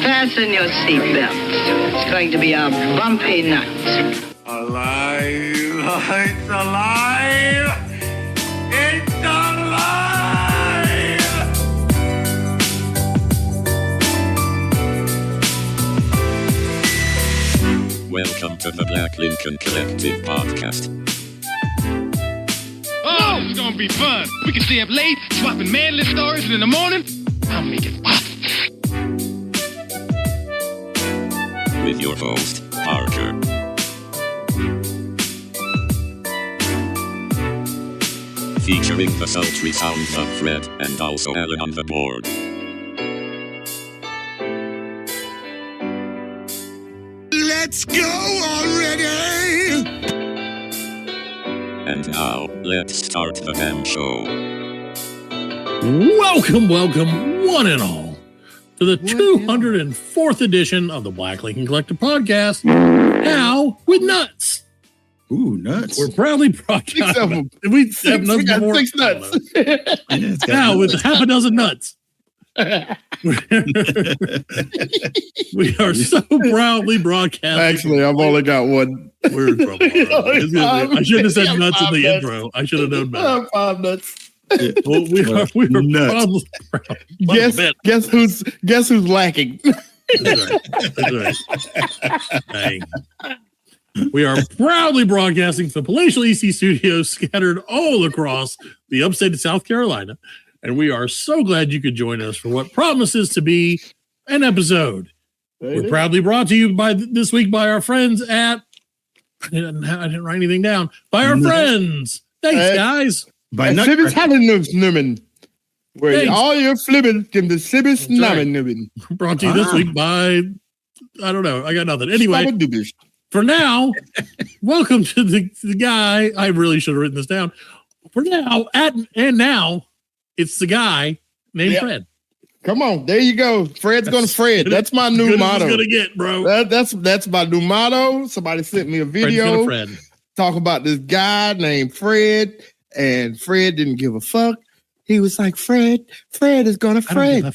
Fasten your seatbelts. It's going to be a bumpy night. Alive! It's alive! It's alive! Welcome to the Black Lincoln Collective podcast. Oh, it's gonna be fun. We can stay up late, swapping manly stories, and in the morning, I'll make it pop. With your host, Parker. Featuring the sultry sounds of Fred and also Alan on the board. Let's go already! And now, let's start the damn show. Welcome, one and all, to the 204th edition of the Black Lincoln Collective podcast, now with nuts. Ooh, nuts. We're proudly broadcasting. Six of them. We got before. 6 nuts. Now with half a dozen nuts. We are so proudly broadcasting. Actually, I've only got one. We're in trouble. I shouldn't have said nuts in the intro. I should have known better. 5 nuts. Yeah. Well, we are nuts. Guess who's lacking? That's right. Dang. We are proudly broadcasting from palatial EC studios scattered all across the upstate of South Carolina. And we are so glad you could join us for what promises to be an episode. We're proudly brought to you this week by our friends at, I didn't write anything down, by our friends. Thanks, guys. By Sibis Hallenummen. Where all your flibbing can the Sibis Nammen. Brought to you this week by, I don't know, I got nothing. Anyway, for now, welcome to the guy. I really should have written this down. For now, now, it's the guy named Fred. Come on, there you go. Fred's gonna Fred. That's my new motto. Gonna get, bro. That's my new motto. Somebody sent me a video talking about this guy named Fred, and Fred didn't give a fuck. He was like, Fred is gonna Fred.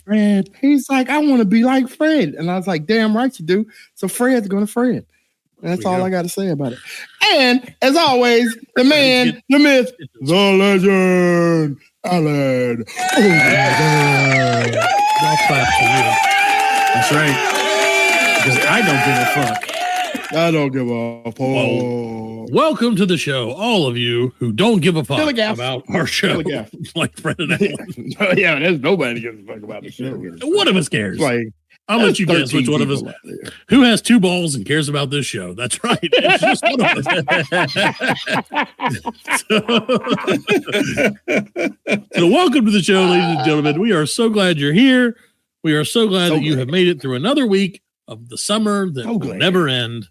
He's like, I want to be like Fred, and I was like, damn right you do. So Fred's gonna Fred. That's all I got to say about it. And as always, the man, the myth, the legend, Alan. That's right. Because I don't give a fuck. I don't give a fuck. Welcome to the show, all of you who don't give a fuck about our show. Like Fred and Alan. Yeah, there's nobody gives a fuck about the show. One of us cares. I'll let you guess which one of us who has 2 balls and cares about this show. That's right. It's just one of us. So welcome to the show, ladies and gentlemen. We are so glad you're here. We are so glad that you have made it through another week of the summer that will never end.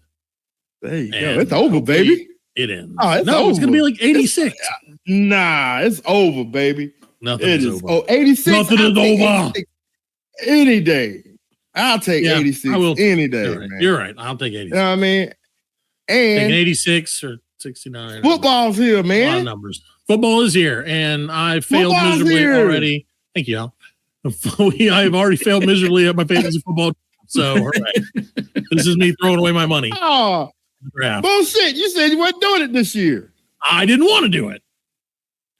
There you go. It's over, baby. It ends. It's over. It's going to be like 86. Nah, it's over, baby. Nothing is over. Oh, 86. Nothing is over. Any day. I'll take 86 any day. You're right. I'll take 86. You know what I mean? And 86 or 69. Football's here, man. A lot of numbers. Football is here, and I failed miserably already. Thank you, Al. I have already failed miserably at my fantasy football. So, all right. This is me throwing away my money. Oh, bullshit. You said you weren't doing it this year. I didn't want to do it.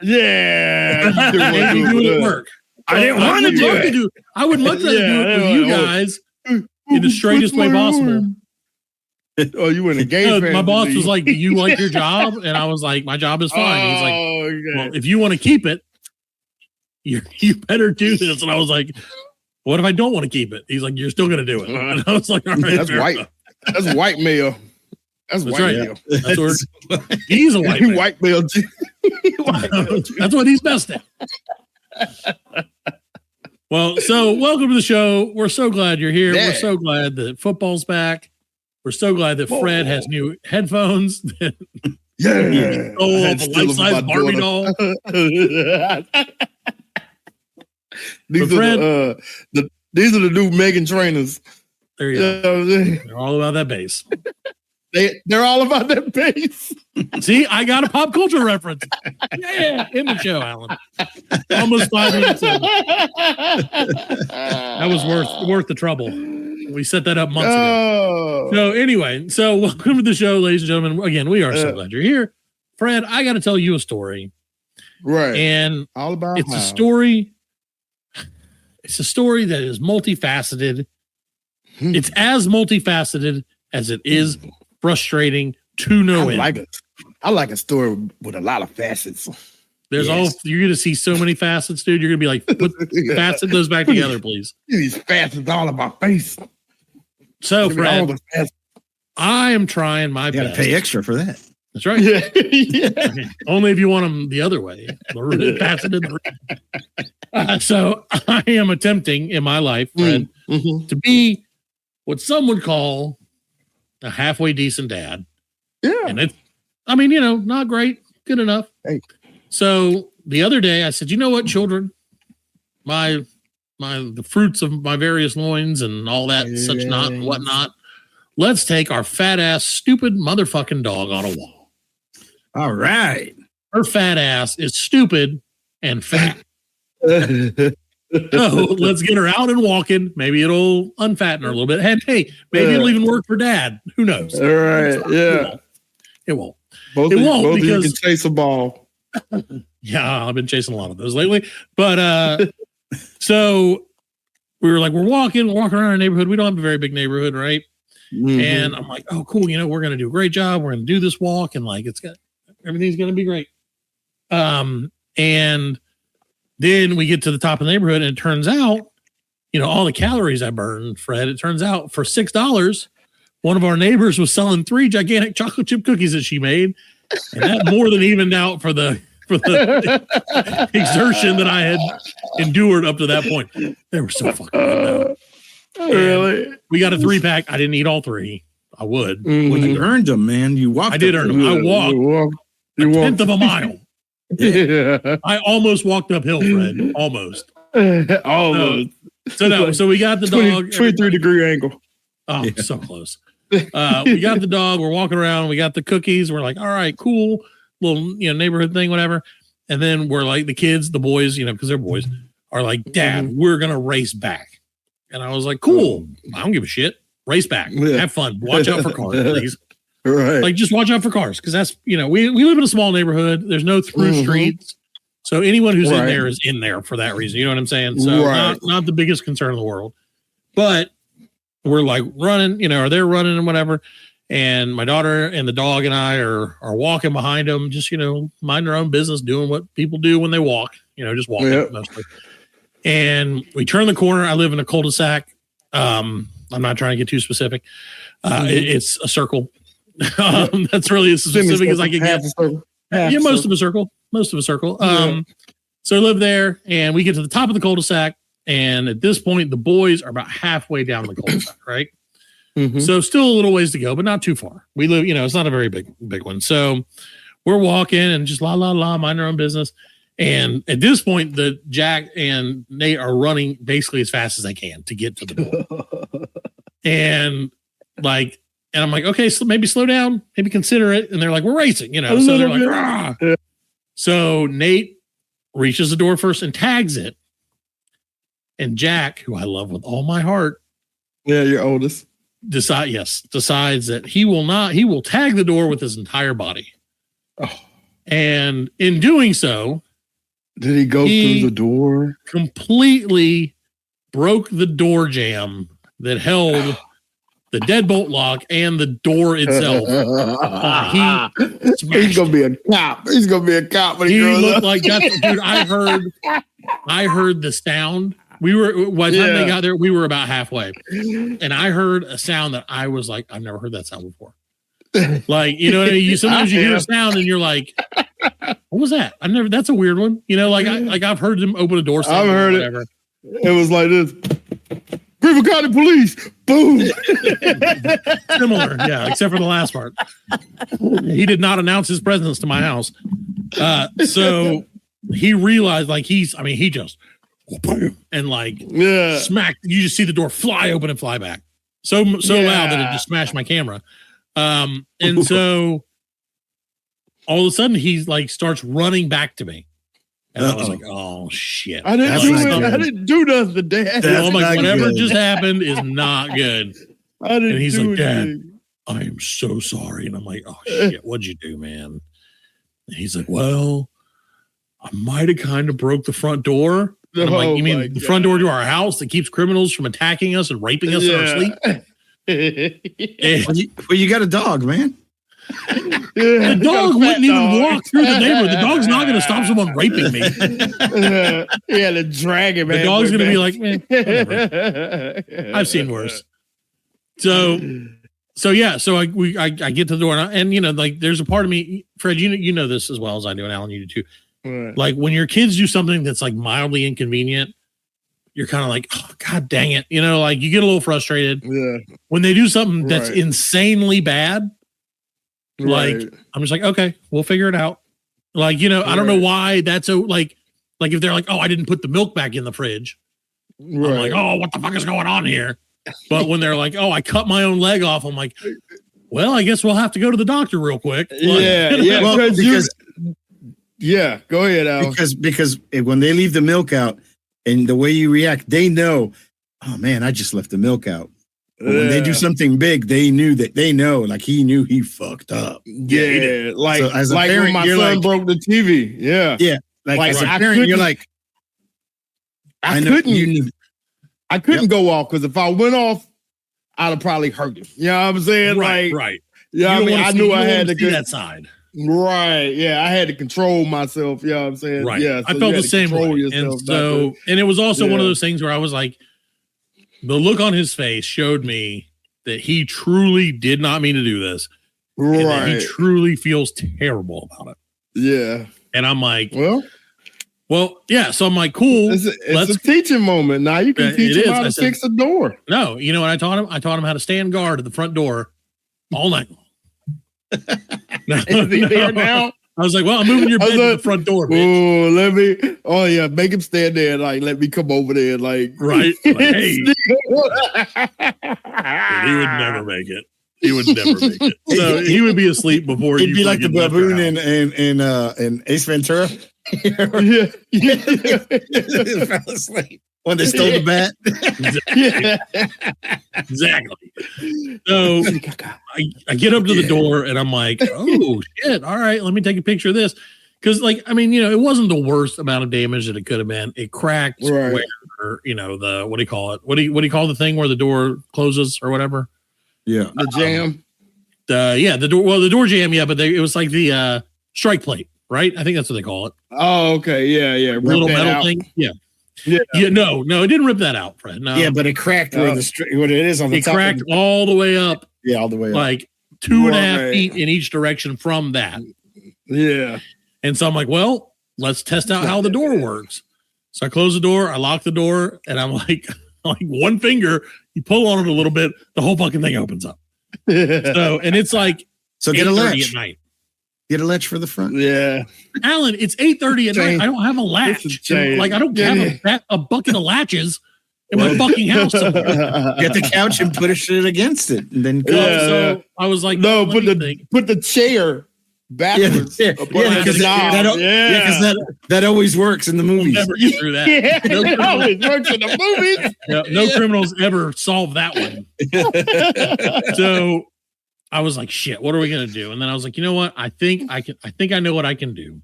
Yeah. You do it at work. I didn't want to do it. I would much rather do it with you guys in the straightest way possible. Oh, you were in a game. My boss was like, "Do you like your job?" And I was like, "My job is fine." He's like, "Well, if you want to keep it, you better do this." And I was like, "What if I don't want to keep it?" He's like, "You're still going to do it." And I was like, "All right, that's white. That's white male. That's white right. male. That's where he's a white male. White male. That's what he's best at." Well, so welcome to the show. We're so glad you're here. We're so glad that football's back. We're so glad that Fred has new headphones. Yeah. Oh, a life-size Barbie doll. These are the new Megan trainers. There you go. They're all about that bass. They're all about that bass. See, I got a pop culture reference. Yeah, in the show, Alan. Almost 5 minutes in. That was worth the trouble. We set that up months ago. So anyway, welcome to the show, ladies and gentlemen. Again, we are so glad you're here. Fred, I got to tell you a story. Right. And all about it's a story. It's a story that is multifaceted. It's as multifaceted as it is frustrating to no end. I like a story with a lot of facets. You're going to see so many facets, dude. You're going to be like, put facet those back together, please. These facets all in my face. So, Fred, I am trying my best. You got to pay extra for that. That's right. Yeah. Only if you want them the other way. So I am attempting in my life, Fred, to be what some would call a halfway decent dad. Yeah. And it's, I mean, not great, good enough. Hey. So the other day I said, you know what, children, the fruits of my various loins and all that such not and whatnot. Let's take our fat ass, stupid motherfucking dog on a walk. All right. Her fat ass is stupid and fat. So let's get her out and walking. Maybe it'll unfatten her a little bit. And hey, maybe it'll even work for dad. Who knows? All right. Yeah. It won't. Both because you can chase a ball. Yeah, I've been chasing a lot of those lately. But so we were like, we're walking around our neighborhood. We don't have a very big neighborhood, right? Mm-hmm. And I'm like, oh, cool. We're going to do a great job. We're going to do this walk. And like, everything's going to be great. And then we get to the top of the neighborhood and it turns out, all the calories I burned, Fred, it turns out for $6, one of our neighbors was selling 3 gigantic chocolate chip cookies that she made. And that more than evened out for the exertion that I had endured up to that point. They were so fucking good. Really? We got a 3-pack. I didn't eat all 3. I would. Well, you earned them, man. You walked. I did earn them. I walked a tenth of a mile. Yeah. I almost walked uphill, Fred. Almost. Almost. So we got the dog. 23-degree angle. Oh, yeah. So close. We got the dog. We're walking around. We got the cookies. We're like, all right, cool. Little, neighborhood thing, whatever. And then we're like, the kids, the boys, because they're boys, are like, Dad, we're going to race back. And I was like, cool. I don't give a shit. Race back. Have fun. Watch out for cars, please. Right. Like, just watch out for cars. Because that's, we live in a small neighborhood. There's no through streets. So anyone who's in there is in there for that reason. You know what I'm saying? So not the biggest concern in the world. But we're like running, or they're running and whatever. And my daughter and the dog and I are walking behind them, just, mind their own business, doing what people do when they walk, just walking mostly. And we turn the corner. I live in a cul-de-sac. I'm not trying to get too specific. It's a circle. That's really as specific as I can get. Most of a circle. So I live there and we get to the top of the cul-de-sac. And at this point, the boys are about halfway down the cul-de-sac, right? Mm-hmm. So still a little ways to go, but not too far. We live, it's not a very big one. So we're walking and just mind our own business. And at this point, the Jack and Nate are running basically as fast as they can to get to the door. and I'm like, okay, so maybe slow down, maybe consider it. And they're like, we're racing, so they're like, rah. So Nate reaches the door first and tags it. And Jack, who I love with all my heart. Yeah, your oldest. Decides that he will tag the door with his entire body. Oh. And in doing so, did he go through the door? Completely broke the door jamb that held the deadbolt lock and the door itself. He's gonna be a cop. He's gonna be a cop when he looked like that. Dude, I heard the sound. By the time they got there, we were about halfway. And I heard a sound that I was like, I've never heard that sound before. Like, you know what I mean? Sometimes you hear a sound and you're like, what was that? That's a weird one. I've heard them open a door. I've heard it. It was like this. Greenville County Police. Boom. Similar. Yeah. Except for the last part. He did not announce his presence to my house. So he realized he just, and smack, you just see the door fly open and fly back so loud that it just smashed my camera. And so all of a sudden he's starts running back to me And I was like, oh shit. I didn't do nothing, Dad. I'm like, whatever just happened is not good. And he's like, Dad, I am so sorry. And I'm like, oh shit, what'd you do, man? And he's like, well, I might have kind of broke the front door. And I'm like, you mean the front door to our house that keeps criminals from attacking us and raping us in our sleep? Well, you got a dog, man. The dog wouldn't even walk through the neighborhood. The dog's not going to stop someone raping me. Yeah, the dragon, man. The dog's going to be like, man, whatever. I've seen worse. So yeah. So I get to the door and you know, like there's a part of me, Fred, you know this as well as I do, and Alan, you do too. Right. Like when your kids do something that's like mildly inconvenient, you're kind of like, oh, God dang it. You know, like you get a little frustrated. Yeah. When they do something that's insanely bad, like I'm just like, okay, we'll figure it out. Like, you know, I don't know why that's so like if they're like, oh, I didn't put the milk back in the fridge. I'm like, oh, what the fuck is going on here? But when they're like, oh, I cut my own leg off, I'm like, well, I guess we'll have to go to the doctor real quick. Like, yeah. Well, go ahead, Al. Because when they leave the milk out and the way you react, they know, oh man, I just left the milk out. But when they do something big, they know, like he knew he fucked up. Yeah. Like, so as a parent, when my son broke the TV. Yeah. Yeah. Like as a parent, you're like, I couldn't go off because if I went off, I'd have probably hurt him. You know what I'm saying? Right. Yeah. I mean, I knew I had to get that side. Right. Yeah. I had to control myself. You know what I'm saying? Right. Yeah. I felt the same way. And it was also one of those things where I was like, the look on his face showed me that he truly did not mean to do this. Right. And that he truly feels terrible about it. Yeah. And I'm like, well, yeah. So I'm like, cool. It's a teaching moment. Now you can teach him how to fix a door. No, you know what I taught him? I taught him how to stand guard at the front door all night long. Is he there now? I was like, well, I'm moving your bed to the front door, bitch. Make him stand there and like, let me come over there and like. Right. Like, hey. He would never make it. He would never make it. So he would be asleep before he'd be like the baboon in Ace Ventura. Fell asleep when they stole the bat. Exactly. So I get up to the door and I'm like, oh shit! All right, let me take a picture of this because, like, I mean, you know, it wasn't the worst amount of damage that it could have been. It cracked where, you know, the what do you call it? What do you call the thing where the door closes or whatever? Yeah, the jam. The door. Well, the door jam. Yeah, but it was like the strike plate, right? I think that's what they call it. Oh, okay. Yeah. Rip little metal out. Thing. Yeah. No, it didn't rip that out, Fred. No. Yeah, but it cracked what it is on the top. It cracked all the way up. Yeah, all the way up. Like 2.5 feet in each direction from that. Yeah. And so I'm like, well, let's test out how the door works. So I close the door, I lock the door, and I'm like one finger, you pull on it a little bit, the whole fucking thing opens up. So, and it's like, so get a latch at night. Get a latch for the front. Yeah. Alan, it's 8:30 at night. I don't have a latch. Like, I don't have a bucket of latches in my fucking house somewhere. Get the couch and push it against it. And then so I was like, no, put the chair backwards. Because that always works in the movies. We'll never get through that. It always works in the movies. No criminals ever solve that one. So I was like, shit, what are we going to do? And then I was like, you know what? I think I know what I can do,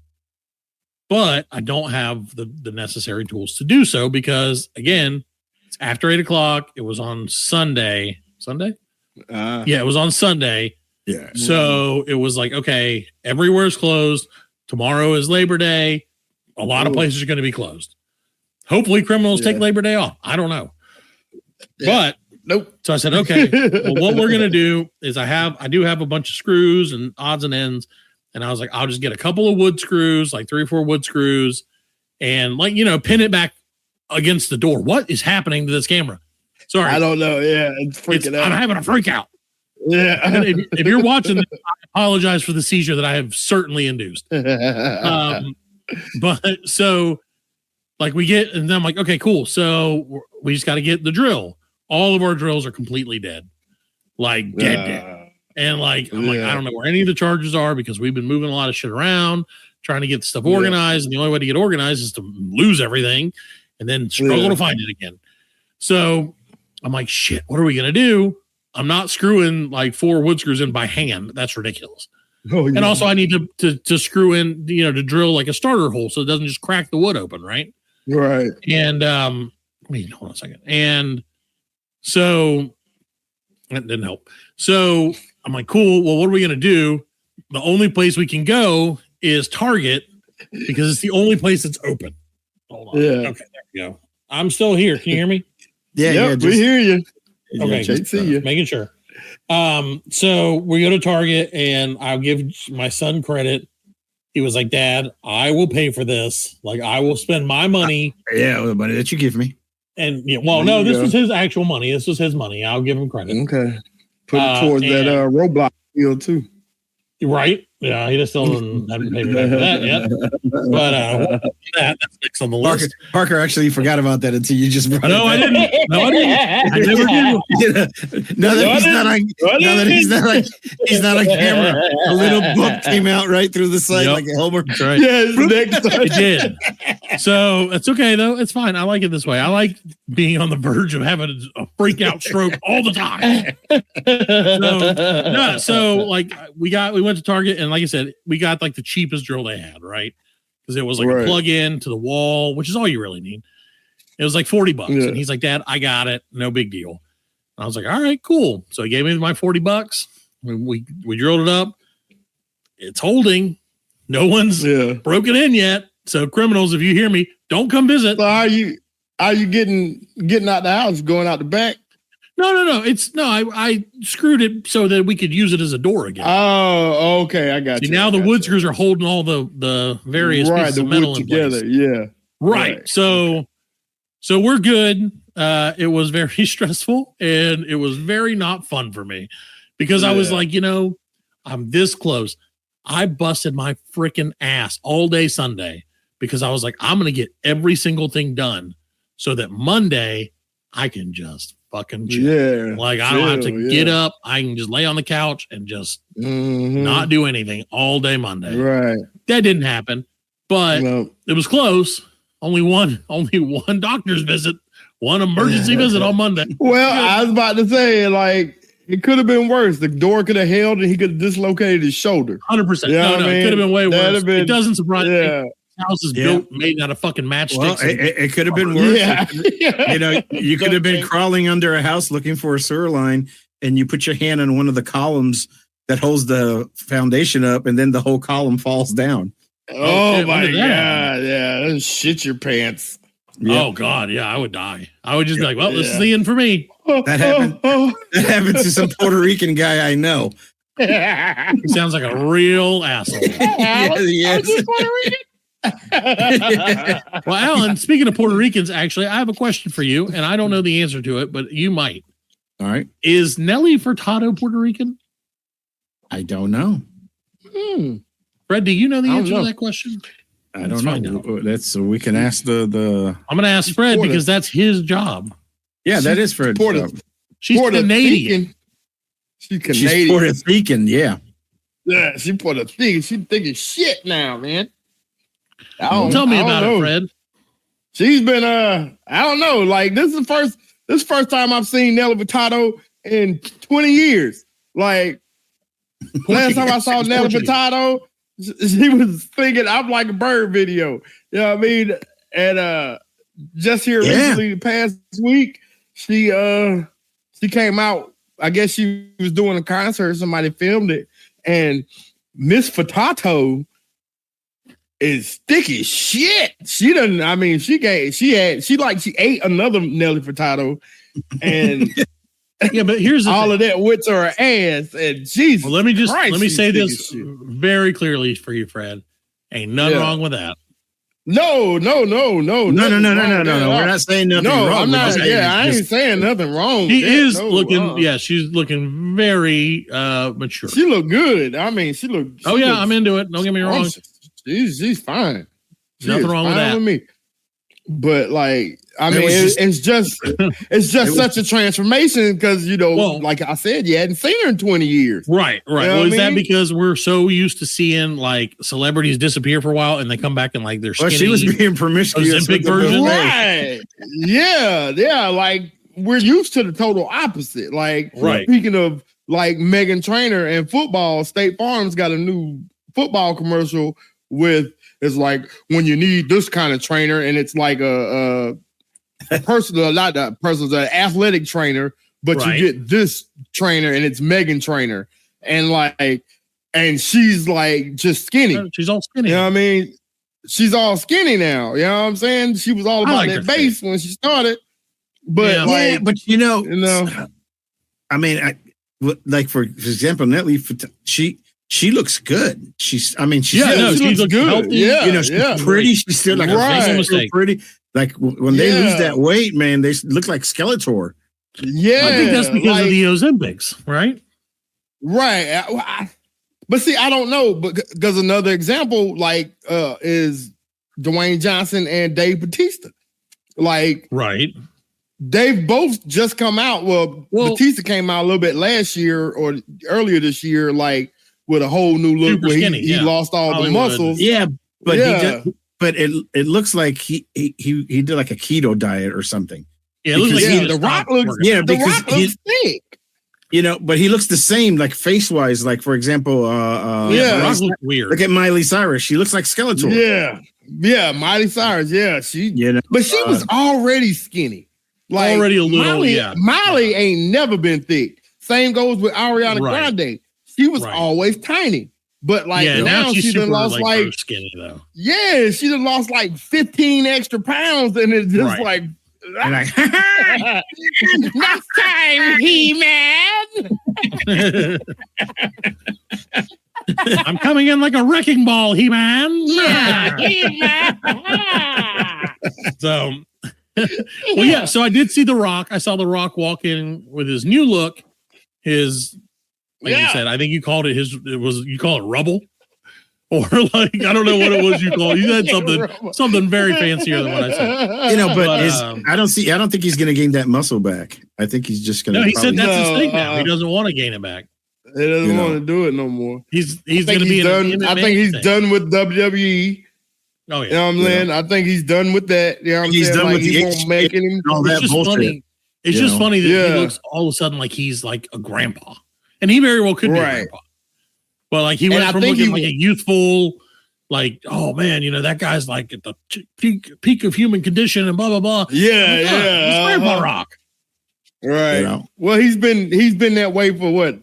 but I don't have the necessary tools to do so because, again, it's after 8:00. It was on Sunday. Sunday? It was on Sunday. Yeah. So it was like, okay, everywhere's closed. Tomorrow is Labor Day. A lot of places are going to be closed. Hopefully criminals take Labor Day off. I don't know. But nope. So I said, okay, well, what we're going to do is I do have a bunch of screws and odds and ends. And I was like, I'll just get a couple of wood screws, like 3 or 4 wood screws, and pin it back against the door. What is happening to this camera? Sorry. I don't know. Yeah. It's freaking out. I'm having a freak out. Yeah. If you're watching this, I apologize for the seizure that I have certainly induced. But so like and then I'm like, okay, cool. So we just got to get the drill. All of our drills are completely dead. Like dead. And like, I'm like, I don't know where any of the charges are because we've been moving a lot of shit around, trying to get stuff organized. And the only way to get organized is to lose everything and then struggle to find it again. So I'm like, shit, what are we going to do? I'm not screwing like 4 wood screws in by hand. That's ridiculous. And also I need to screw in, to drill like a starter hole so it doesn't just crack the wood open. Right. Right. And, hold on a second. And so that didn't help. So I'm like, cool. Well, what are we going to do? The only place we can go is Target because it's the only place that's open. Hold on. Yeah. Okay. There we go. I'm still here. Can you hear me? Yeah. We hear you. Okay. See you. Making sure. So we go to Target and I'll give my son credit. He was like, Dad, I will pay for this. Like I will spend my money. The money that you give me. And this was his actual money. This was his money. I'll give him credit. Okay. Put it towards that Roblox deal too. Right. Yeah, he just still haven't paid me back for that yet. But that's next on the list. Parker actually forgot about that until you just brought it up. I didn't. I never did. Now that he's not on camera, a little book came out right through the site like a homework. That's right. Yeah, it did. So it's okay though. It's fine. I like it this way. I like being on the verge of having a freak out stroke all the time. So like we went to Target and like I said, we got like the cheapest drill they had, right? Because it was like a plug in to the wall, which is all you really need. It was like $40. Yeah. And he's like, Dad, I got it. No big deal. And I was like, all right, cool. So he gave me my $40. We drilled it up. It's holding. No one's broken in yet. So criminals, if you hear me, don't come visit. So are you getting out the house, going out the back? No. I screwed it so that we could use it as a door again. Oh, okay. I got you. Now the wood screws are holding all the various pieces of metal together. Yeah. Right. So we're good. It was very stressful and it was very not fun for me because I was like, I'm this close. I busted my freaking ass all day Sunday because I was like, I'm going to get every single thing done so that Monday I can just fucking chill. Yeah. Like I don't have to get up. I can just lay on the couch and just not do anything all day Monday. Right. That didn't happen, but it was close. Only one doctor's visit, one emergency visit on Monday. Well, I was about to say, like, it could have been worse. The door could have held and he could have dislocated his shoulder. 100%. No, it could have been way worse. It doesn't surprise me. House is built made out of fucking matchsticks. Well, it could have been worse. Yeah. You could have been crawling under a house looking for a sewer line, and you put your hand on one of the columns that holds the foundation up, and then the whole column falls down. Oh my God! Yeah, shit your pants. Yep. Oh God, yeah, I would die. I would just be like, well, this is the end for me. That happened. That happened to some Puerto Rican guy I know. He sounds like a real asshole. Yes. Well, Alan, speaking of Puerto Ricans, actually, I have a question for you, and I don't know the answer to it, but you might. All right. Is Nelly Furtado Puerto Rican? I don't know. Fred, do you know the answer to that question? I don't know. That's so we can ask the. I'm going to ask Fred because that's his job. Yeah, that is Fred's job. She's Canadian. She's Canadian. She's Puerto Rican, yeah. Yeah, she's Puerto Rican. She's thinking shit now, man. Tell me about it, Fred. She's been I don't know. Like this is the first time I've seen Nelly Furtado in 20 years. Like last time I saw Nelly Furtado, she was thinking I'm like a bird video. You know what I mean? And just here recently the past week, she came out. I guess she was doing a concert, somebody filmed it, and Miss Furtado is thick as shit. She doesn't. I mean, she ate another Nelly Furtado, and yeah. But here's all of that went to her ass, and Jesus. Well, let me say this very clearly for you, Fred. Ain't nothing wrong with that. No. We're not saying nothing wrong. I'm not. I ain't saying nothing wrong. She is looking. Yeah, she's looking very mature. She look good. I mean, she look. I'm into it. Don't get me wrong. She's fine. Nothing wrong with that. With me. But like, I mean, it's just such a transformation because like I said, you hadn't seen her in 20 years. Right. Well, is that because we're so used to seeing like celebrities disappear for a while and they come back and like they're skinny? Well, she was being promiscuous. Ozempic version, right? Yeah. Like we're used to the total opposite. Like, speaking of like Meghan Trainor and football, State Farm's got a new football commercial with. It's like when you need this kind of trainer, and it's like a personal, not a personal, an athletic trainer, but you get this trainer, and it's Meghan Trainor, and she's like just skinny. She's all skinny. You know what I mean? She's all skinny now. You know what I'm saying? She was all about that base when she started, but but I mean, like for example, Nelly, she looks good. She looks good. Healthy. Yeah, she's pretty. She's still like pretty. Like when they lose that weight, man, they look like Skeletor. Yeah, I think that's because of the Ozempics, right? Right. But see, I don't know, because another example is Dwayne Johnson and Dave Bautista. Like, they've both just come out. Well, Bautista came out a little bit last year or earlier this year, like. With a whole new look where he lost all the muscles. Yeah, but it looks like he did like a keto diet or something. Yeah, it looks like The Rock looks looks thick. But he looks the same, like face wise. Like for example, The Rock looks weird. Look at Miley Cyrus. She looks like Skeletor. Yeah, Miley Cyrus. Yeah, but she was already skinny. Like already a little. Miley ain't never been thick. Same goes with Ariana Grande. She was always tiny, but now she done lost like skinny though. Yeah, she done lost like 15 extra pounds, and it's just like next time, He-Man. I'm coming in like a wrecking ball, He-Man. Yeah, He-Man. So I did see The Rock. I saw The Rock walk in with his new look, you said, I think you called it you call it rubble, or like I don't know what it was you called. You said something very fancier than what I said. But I don't think he's going to gain that muscle back. I think he's just going to. No, he said that's his thing now. He doesn't want to gain it back. He doesn't want to do it no more. He's going to be done. I think he's done with WWE. Oh yeah, you know what I'm saying? I think he's done with that. You know what I'm he's saying? done with he won't make it. All that bullshit. Funny. It's just funny that he looks all of a sudden like he's like a grandpa. And he very well could be a grandpa. But like he went from looking like a youthful, like, oh man, that guy's like at the peak of human condition and blah blah blah. Yeah, he's Grandpa Rock. Right. Well, he's been that way for what,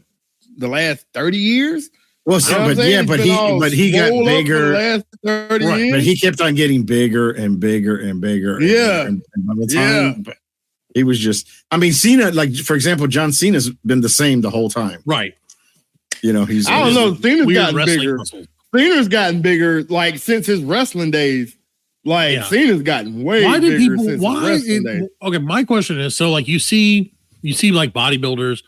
the last 30 years? Well, but he got bigger. Last 30 years. But he kept on getting bigger and bigger and bigger. Yeah. And by the time, he was just, Cena, like, for example, John Cena's been the same the whole time. Right. He's. I don't know. Cena's gotten bigger. Muscles. Cena's gotten bigger, like, since his wrestling days. Like, Cena's gotten way bigger since his wrestling days. Okay, my question is, so, like, you see, like, bodybuilders,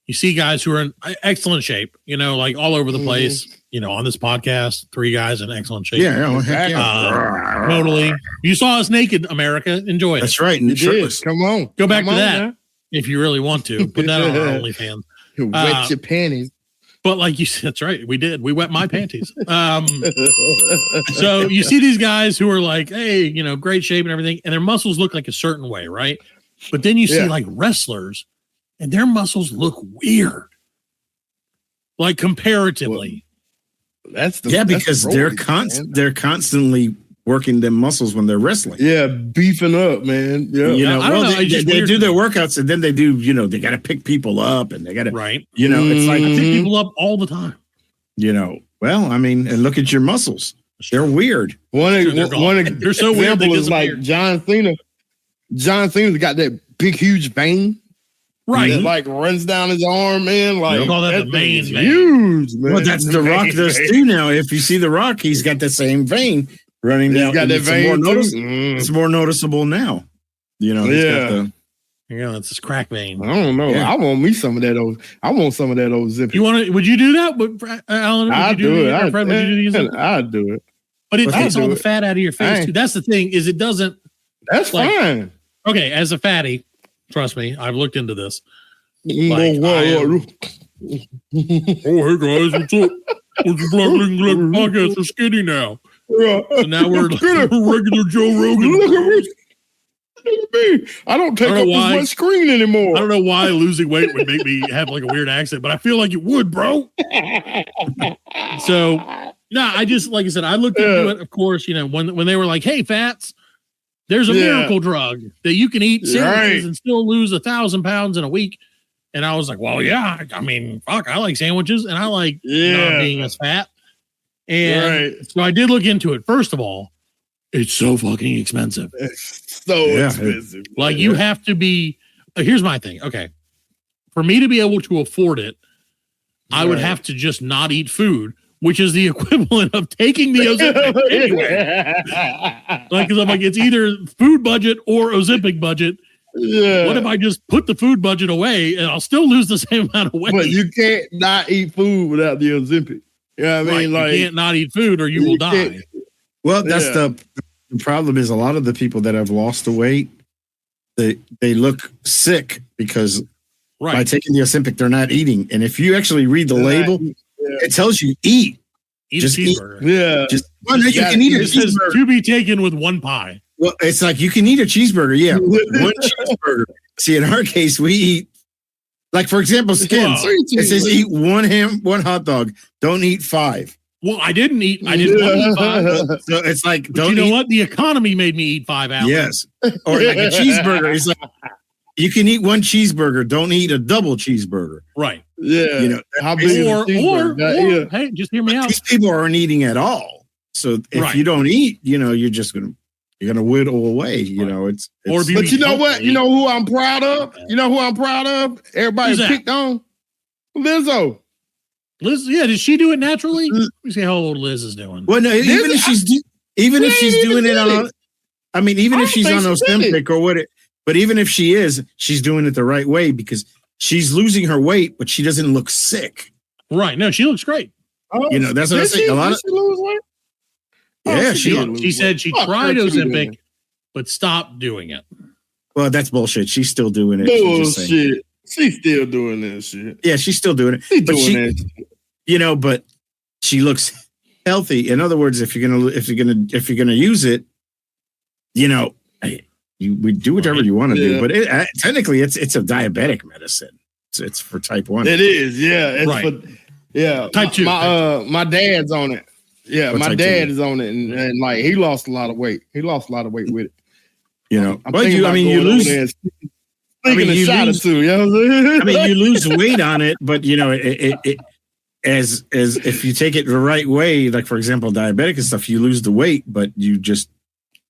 you see guys who are in excellent shape, like, all over the place. On this podcast, 3 guys in excellent shape. Totally. You saw us naked, America. Enjoy it. That's right. And come on. Go back to that now. If you really want to. Put that on our OnlyFans. Wet your panties. But like you said, that's right. We did. We wet my panties. So you see these guys who are like, hey, great shape and everything, and their muscles look like a certain way, right? But then you see like wrestlers, and their muscles look weird. Like comparatively. Because they're constantly working them muscles when they're wrestling. Yeah, beefing up, man. Yeah, I don't know. They do their workouts and then they do. They got to pick people up and they got to. Right. It's like I pick people up all the time. Well, and look at your muscles. They're weird. They're so weird. Is like John Cena. John Cena's got that big, huge vein. Right. That like runs down his arm, man. Like, they call that the vein. Huge, man. Well, that's The Rock does too now. If you see The Rock, he's got the same vein running down. Got that vein. It's more noticeable now. That's his crack vein. I don't know. I want me some of that old. I want some of that Ozempic. Would you do that, Alan? I'd do it. I'd do it. But it takes all the fat out of your face too. That's the thing. Is it doesn't. That's fine. Okay, as a fatty, trust me, I've looked into this. Like, oh, hey guys, what's up? What's the Black Lincoln podcast? We're skinny now. So now we're regular Joe Rogan. Look at me. I don't take up my screen anymore. I don't know why losing weight would make me have like a weird accent, but I feel like it would, bro. So, no, I just, like I said, I looked into it. Of course, when they were like, "Hey, fats, there's a miracle drug that you can eat sandwiches and still lose 1,000 pounds in a week." And I was like, "Well, yeah. I mean, fuck, I like sandwiches and I like not being as fat." And so I did look into it. First of all, it's so fucking expensive. It's so expensive. Like you have to be. Here's my thing. Okay, for me to be able to afford it, I would have to just not eat food, which is the equivalent of taking the Ozempic anyway. Like, because I'm like, it's either food budget or Ozempic budget. Yeah. What if I just put the food budget away and I'll still lose the same amount of weight? But you can't not eat food without the Ozempic. You know what I mean? Like, you can't not eat food or you will die. Well, that's the problem is a lot of the people that have lost the weight, they look sick because by taking the Ozempic, they're not eating. And if you actually read the label, it tells you eat. Just a cheeseburger. You can eat a cheeseburger. To be taken with one pie. Well, it's like you can eat a cheeseburger. Yeah. One cheeseburger. See, in our case, we eat, like, for example, Skins. It says eat one ham, one hot dog. Don't eat 5. Well, I didn't eat 5. So it's like, but you know what? The economy made me eat 5 hours. Yes. Or like a cheeseburger. It's like, you can eat one cheeseburger. Don't eat a double cheeseburger. Right. Yeah. How big or hey, just hear me out. These people aren't eating at all. So if you don't eat, you're just going to whittle away. It's but you know what? You know who I'm proud of? Everybody picked on Lizzo. Liz, did she do it naturally? Let me see how old Liz is doing. Well, no, even if she's doing it on, even if she's on Ozempic or what, but even if she is, she's doing it the right way because she's losing her weight, but she doesn't look sick. Right? No, she looks great. That's what I say. A lot of she lose weight. Yeah, she said she tried Ozempic, but stopped doing it. Well, that's bullshit. She's still doing it. Bullshit. She's still doing that shit. Yeah, she's still doing it. But she looks healthy. In other words, if you're gonna use it, we do whatever you want to do. But technically, it's a diabetic medicine. It's for type 1. It is. Yeah. It's type 2. My dad's on it. Yeah, my dad is on it, and like he lost a lot of weight. He lost a lot of weight with it. You lose. You lose weight on it, but it as if you take it the right way, like for example, diabetic and stuff, you lose the weight, but you just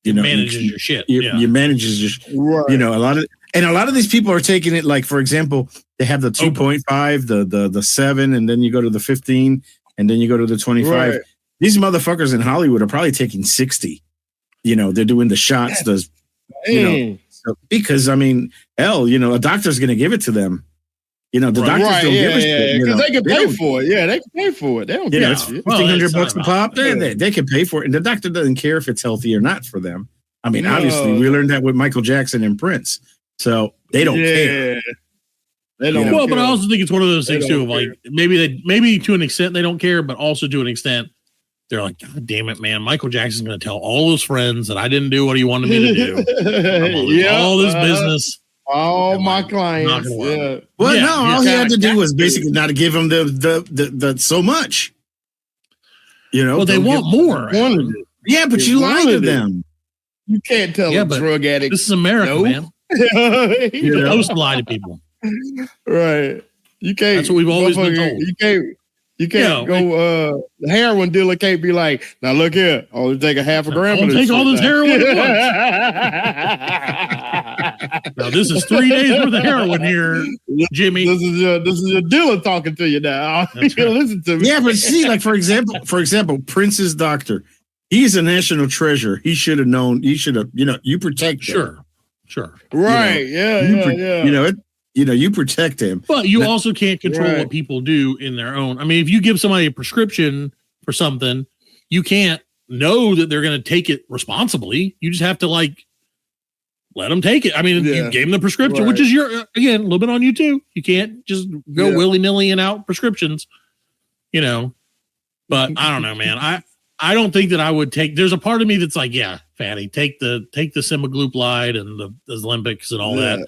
manages your shit. You manages your a lot of these people are taking it like, for example, they have the 2.5, the 7, and then you go to the 15, and then you go to the 25. Right. These motherfuckers in Hollywood are probably taking 60. They're doing the shots, because a doctor's going to give it to them. The doctors don't give a shit. Because they can pay for it. Yeah, they can pay for it. They don't care. It's $1,500 a pop. They can pay for it. And the doctor doesn't care if it's healthy or not for them. Obviously, we learned that with Michael Jackson and Prince. So they don't care. They don't care. But I also think it's one of those things too. Of like maybe to an extent they don't care, but also to an extent they're like, God damn it, man! Michael Jackson's going to tell all his friends that I didn't do what he wanted me to do. All this business. All my clients. Yeah. Well, all he had to do was basically not to give him the so much. Well, they want more. Yeah, but you lied to them. You can't tell a drug addict. This is America, man. You're supposed to lie to people. Right. You can't. That's what we've always been told. You can't go. The heroin dealer can't be like, now look here, I'll take a half a gram. I'll take all this heroin at once. Now this is 3 days worth of heroin here, Jimmy. This is your dealer talking to you now. Listen to me. Yeah, but see, like for example, Prince's doctor, he's a national treasure. He should have known. He should have. You protect. Sure. Right. You protect him. But you also can't control what people do in their own. If you give somebody a prescription for something, you can't know that they're going to take it responsibly. You just have to let them take it. I mean, you gave them the prescription, which is again, a little bit on you too. You can't just go willy-nilly and out prescriptions, but I don't know, man. I don't think that I would take, there's a part of me that's like, yeah, fatty, take the semaglutide and the Olympics and all that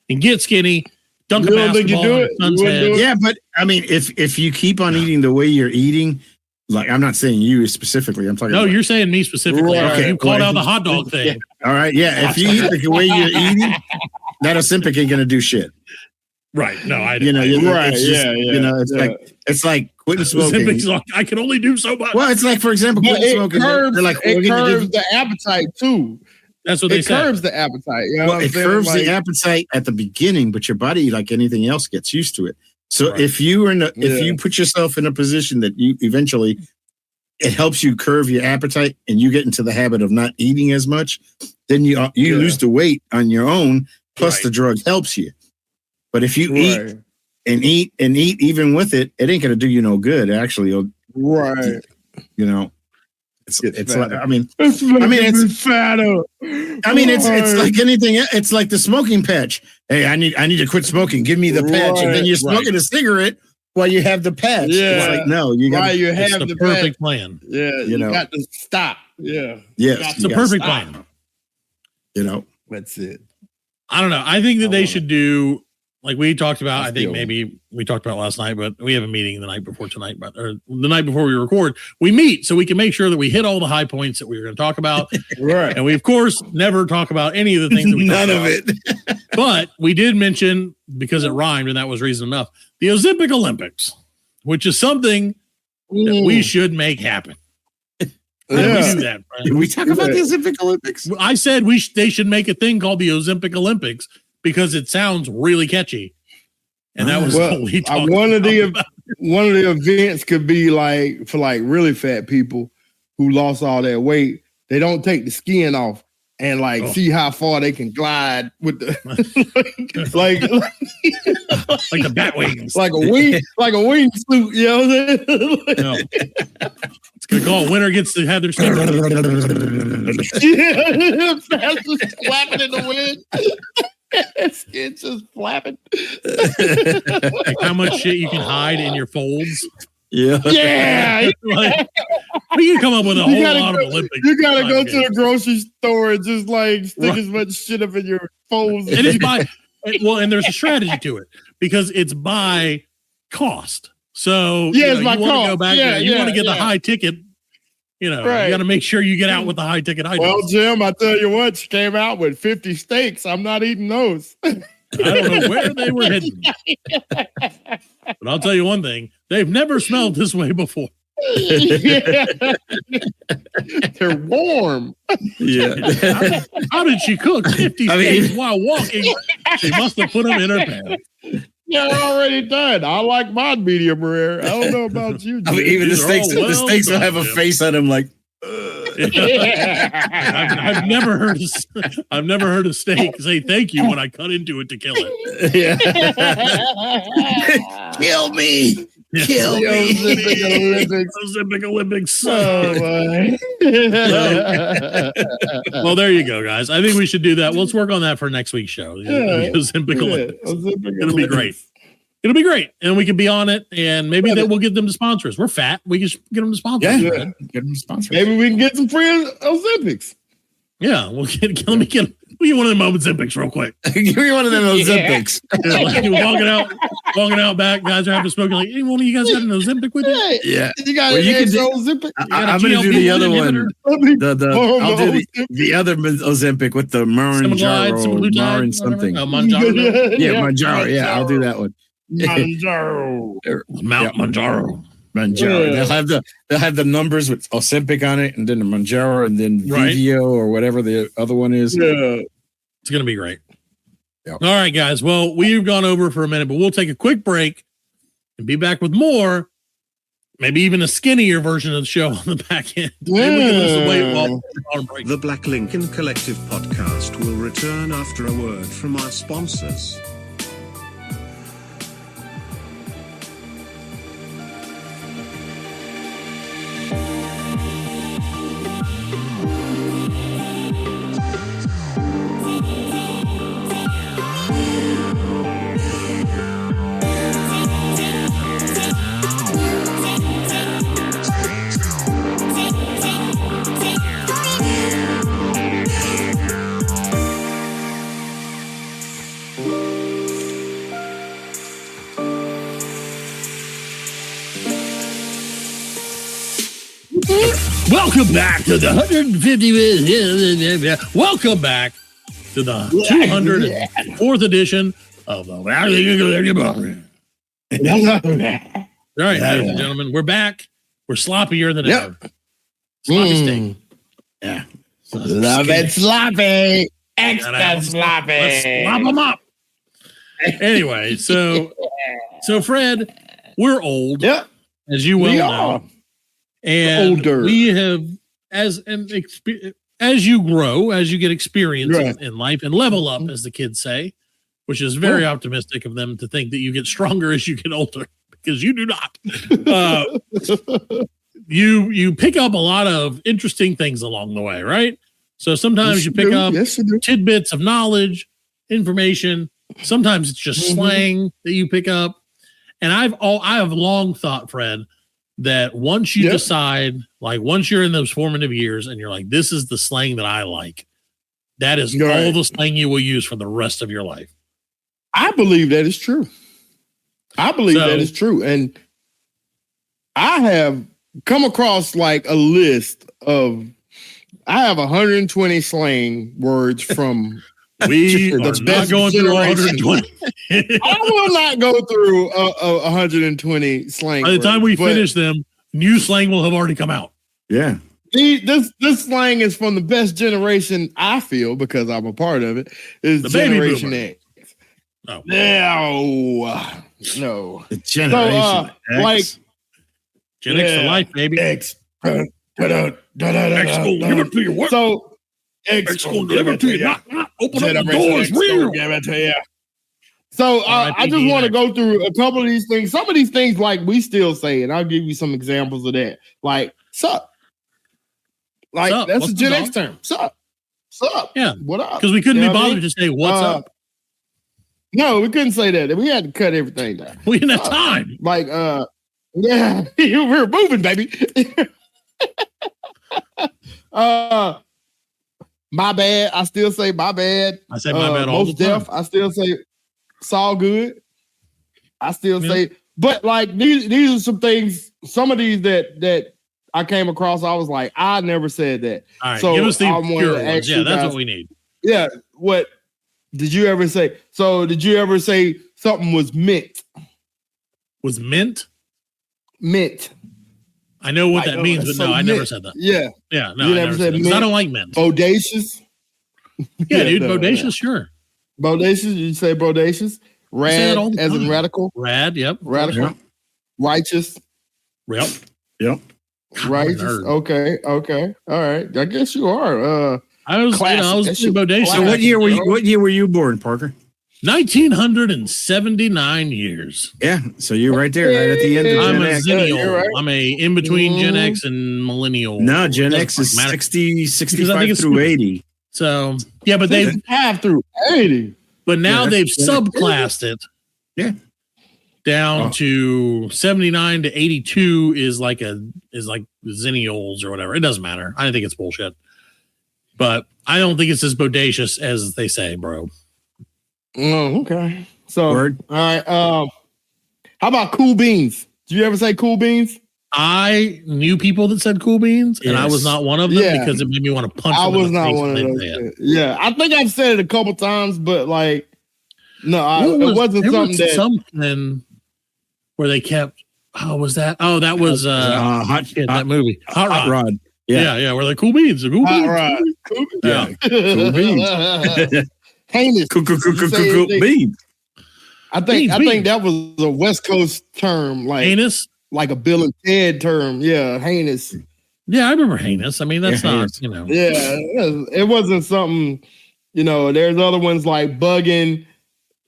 and get skinny, dunk a basketball on your son's head. Yeah, but I mean, if you keep on eating the way you're eating, like, I'm not saying you specifically. I'm talking. No, you're saying me specifically. Okay, you called out the hot dog thing. Yeah. All right, yeah. If you eat the way you're eating, that Ozempic ain't gonna do shit. Right. No, I. It's like quitting smoking. Like, I can only do so much. Well, it's like, for example, quitting smoking. It curbs the appetite too. That's what they say. It curbs the appetite. It curbs the appetite at the beginning, but your body, like anything else, gets used to it. So if you put yourself in a position that you eventually, it helps you curb your appetite and you get into the habit of not eating as much, then you lose the weight on your own. Plus the drug helps you. But if you eat even with it, it ain't gonna do you no good. Actually, it's like, it's fatter. It's like anything. It's like the smoking patch. Hey, I need to quit smoking. Give me the patch, and then you're smoking a cigarette while you have the patch. Yeah. It's like, no, you got the perfect plan. Yeah, you got to stop. Yeah, yes, it's the perfect plan. That's it. I don't know. I think that they should do, like we talked about. I think maybe we talked about last night, but we have a meeting the night before tonight, or the night before we record. We meet so we can make sure that we hit all the high points that we were going to talk about. Right. And we, of course, never talk about any of the things that we none of it. But we did mention, because it rhymed and that was reason enough, the Ozempic Olympics, which is something that we should make happen. How do we do that, Brian? Did we talk about the Ozempic Olympics? I said they should make a thing called the Ozempic Olympics because it sounds really catchy. And that was what we talked about. One of the events could be like for like really fat people who lost all their weight. They don't take the skin off and see how far they can glide with the like the bat wings, like a wingsuit. You know what I'm saying? It's gonna call winner gets to have their skin. Flapping in the wind. Skin just flapping. Like how much shit you can hide in your folds. Yeah. We can come up with a whole lot of Olympics. You gotta go to the grocery store and just stick as much shit up in your folds. And it's and there's a strategy to it because it's by cost. So it's by you want to go back there. You want to get the high ticket. You got to make sure you get out with the high ticket items. Well, Jim, I tell you what, she came out with 50 steaks. I'm not eating those. I don't know where they were hidden. But I'll tell you one thing. They've never smelled this way before. They're warm. Yeah. How did she cook 50 steaks while walking? She must have put them in her pan. Yeah, already done. I like my medium rare. I don't know about you, Jim. Even the steaks will have a face on them like. I've never heard a steak say thank you when I cut into it to kill it. Kill me. Kill me. Ozempic Olympics. Oh, well, there you go, guys. I think we should do that. Let's work on that for next week's show. Ozempic Olympics. It'll be great. It'll be great. And we can be on it. And maybe we'll get them to sponsor us. We're fat. We can get them to sponsor us. Yeah. Get them to sponsor us. Maybe we can get some free Ozempics. Yeah. Let me get one of them Ozempics real quick. Give me one of them Ozempics. Walking out back, guys are having smoking. Like, any one of you guys got an Ozempic with you? Yeah. You got Ozempic? I'm going to do the other one. I'll do the other Ozempic with the Marin something. Manjaro. Yeah, Manjaro. Yeah, I'll do that one. Manjaro. Mount Manjaro. Manjaro. They'll have the numbers with Ozempic on it, and then the Manjaro, and then Vivio or whatever the other one is. Yeah, it's gonna be great. Yeah. All right, guys. Well, we've gone over for a minute, but we'll take a quick break and be back with more. Maybe even a skinnier version of the show on the back end. Maybe we can lose the weight while we're on break. The Black Lincoln Collective podcast will return after a word from our sponsors. Welcome back to the 150th. Welcome back to the 204th edition of the. All right, ladies and gentlemen, we're back. We're sloppier than ever. Sloppy steak. Yeah. Love it sloppy. Extra sloppy. Let's slop them up. Anyway, so Fred, we're old. Yep. As you well know. And older. We have, as you grow, as you get experience in life and level up, as the kids say, which is very optimistic of them to think that you get stronger as you get older, because you do not. You pick up a lot of interesting things along the way, right? So sometimes you pick up tidbits of knowledge, information. Sometimes it's just slang that you pick up. And I have long thought, Fred, that once you decide, like once you're in those formative years and you're like, this is the slang that I like, that is all the slang you will use for the rest of your life. I believe that is true. And I have come across like a list of, I have 120 slang words from we are not going through 120. I will not go through 120 slang By the time we words, finish them, new slang will have already come out. Yeah. This slang is from the best generation, I feel, because I'm a part of it, is the Generation X. No. The Generation X. Like Gen X for life, baby. X. X gonna give it to you. What? So X gonna give it to you. Not open up the doors. Real. Give it to you. So I just want to go through a couple of these things. Some of these things, like we still say, and I'll give you some examples of that. Like sup. Like sup? That's a Gen X term. Sup. Yeah. What up? Because we couldn't be bothered to say what's up. No, we couldn't say that. We had to cut everything down. We didn't have time. Like yeah, we were moving, baby. My bad. I still say my bad. I say my bad all the time. Deaf. I still say it's all good. I still say, but like these are some things. Some of these that I came across, I was like, I never said that. All right, so give us the pure ones. Yeah, that's what we need. Yeah. What did you ever say? So did you ever say something was mint? Was mint? Mint. I know what that means, but no, I never said that. Yeah. Yeah, no, I never said mint. I don't like mint. Bodacious. Yeah, dude, bodacious, sure. Bodacious, you say bodacious. Rad, as in radical. Rad, yep. Radical. Yep. Righteous. Yep. Righteous. Okay. All right. I guess you are. I was bodacious. So what year were you born, Parker? 1979 years. Yeah, so you're right there, right at the end of I'm Gen a X. zennial. Right. I'm a in between Gen X and millennial. No, Gen X is 65 through 80. So yeah, but they have through 80. But now they've subclassed it. Yeah. Down to 79 to 82 is like zennials or whatever. It doesn't matter. I think it's bullshit. But I don't think it's as bodacious as they say, bro. Oh, okay. So, Word. All right. How about cool beans? Did you ever say cool beans? I knew people that said cool beans, and I was not one of them because it made me want to punch them. I was not one of those. Yeah, I think I've said it a couple times, but like, no, it wasn't something where they kept. Oh, was that? Oh, that was that movie, Hot Rod. Yeah, where they're cool beans. Cool beans. Rod. Cool beans. Cool beans. Heinous. Cool beans. I think that was a West Coast term, like heinous, like a Bill and Ted term. Yeah, heinous. Yeah, I remember heinous. I mean, that's not, Yeah, it wasn't something. There's other ones like bugging.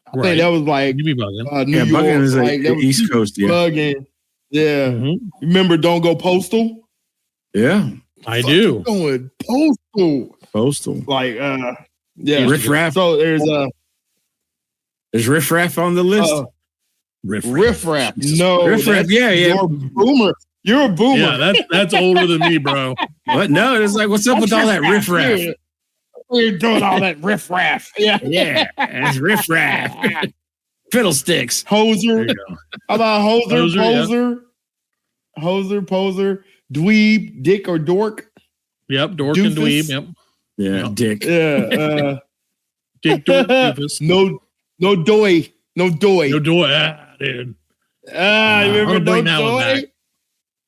I think that was like New York. Bugging is like the East Coast. Yeah, bugging. Yeah. Mm-hmm. Remember, don't go postal. Yeah, I do. Going postal. Like, yeah. Riff Raff. So there's Riff Raff on the list. Riff Raff. No, Riff Raff. Yeah. You're a boomer. You're a boomer. Yeah, that's older than me, bro. What? No, it's like, what's up with all that riff raff? We're doing all that riff raff. Yeah, it's riff raff. Fiddlesticks. Hoser. How about hoser? Poser. dweeb, dick or dork. Yep, dork Doofus. and dweeb. Yep. Yeah, Yep. dick. Yeah. Dick, dork, doofus. No doy. No doy. No doy. Ah, dude. You I'm remember gonna bring no that one doy? back.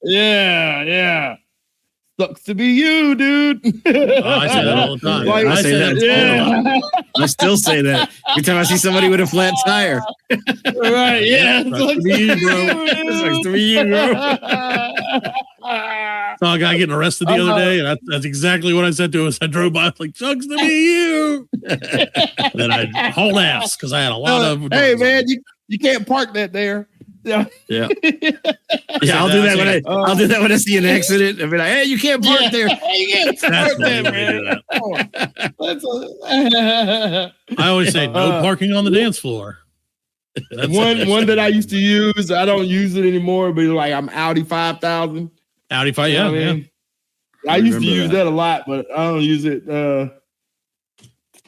Yeah. Sucks to be you, dude. I say that all the time. Like, I say that all the time. I still say that every time I see somebody with a flat tire. Right, yeah. Sucks to be you, bro. Sucks to be you, bro. Saw a guy getting arrested the other day, and that's exactly what I said to him. I drove by, I was like, sucks to be you. And then I hauled ass because I had a lot of. Hey, man, you can't park that there. Yeah. Yeah, I'll do that when I'll do that when I see an accident. I'll be like, hey, you can't park there. You can't park there, man. I always say no parking on the dance floor. That's one that I used to use. I don't use it anymore, but like I'm Audi 5000. Audi 5, yeah, You know what I yeah. mean? I used to use that a lot, but I don't use it.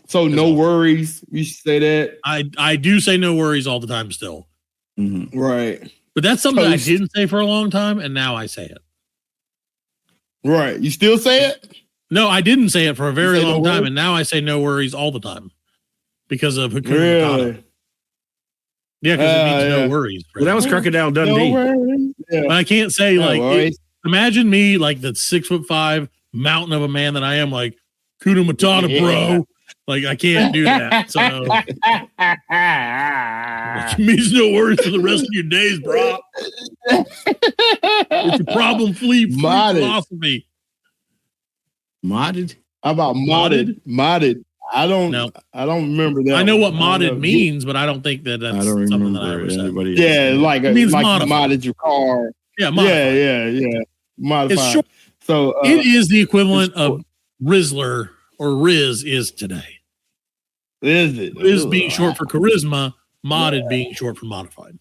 So no worries. We should say that. I do say no worries all the time still. Mm-hmm. Right. But that's something Toast. I didn't say for a long time, and now I say it. Right. You still say it? No, I didn't say it for a very say no long time, worries? and now I say no worries all the time because of Hakuna Matata. Really? Yeah, because it means yeah. no worries. Well, that was Crocodile Dundee. No worries. Yeah. But I can't say No like worries. imagine me like the 6'5" mountain of a man that I am, like Kuna Matata, bro. Like I can't do that. So it means no worries for the rest of your days, bro. It's a problem free philosophy. Modded? How about modded? Modded. I don't remember that. I know what one. I don't modded know. means, but I don't think that that's I don't something that I remember ever said. anybody. Yeah, like It means like you modified. modded your car. Yeah, modified. Yeah. Modified. It's short. So It is the equivalent it's of Rizzler or Riz is today. is it? Riz being short for charisma, modded being short for modified.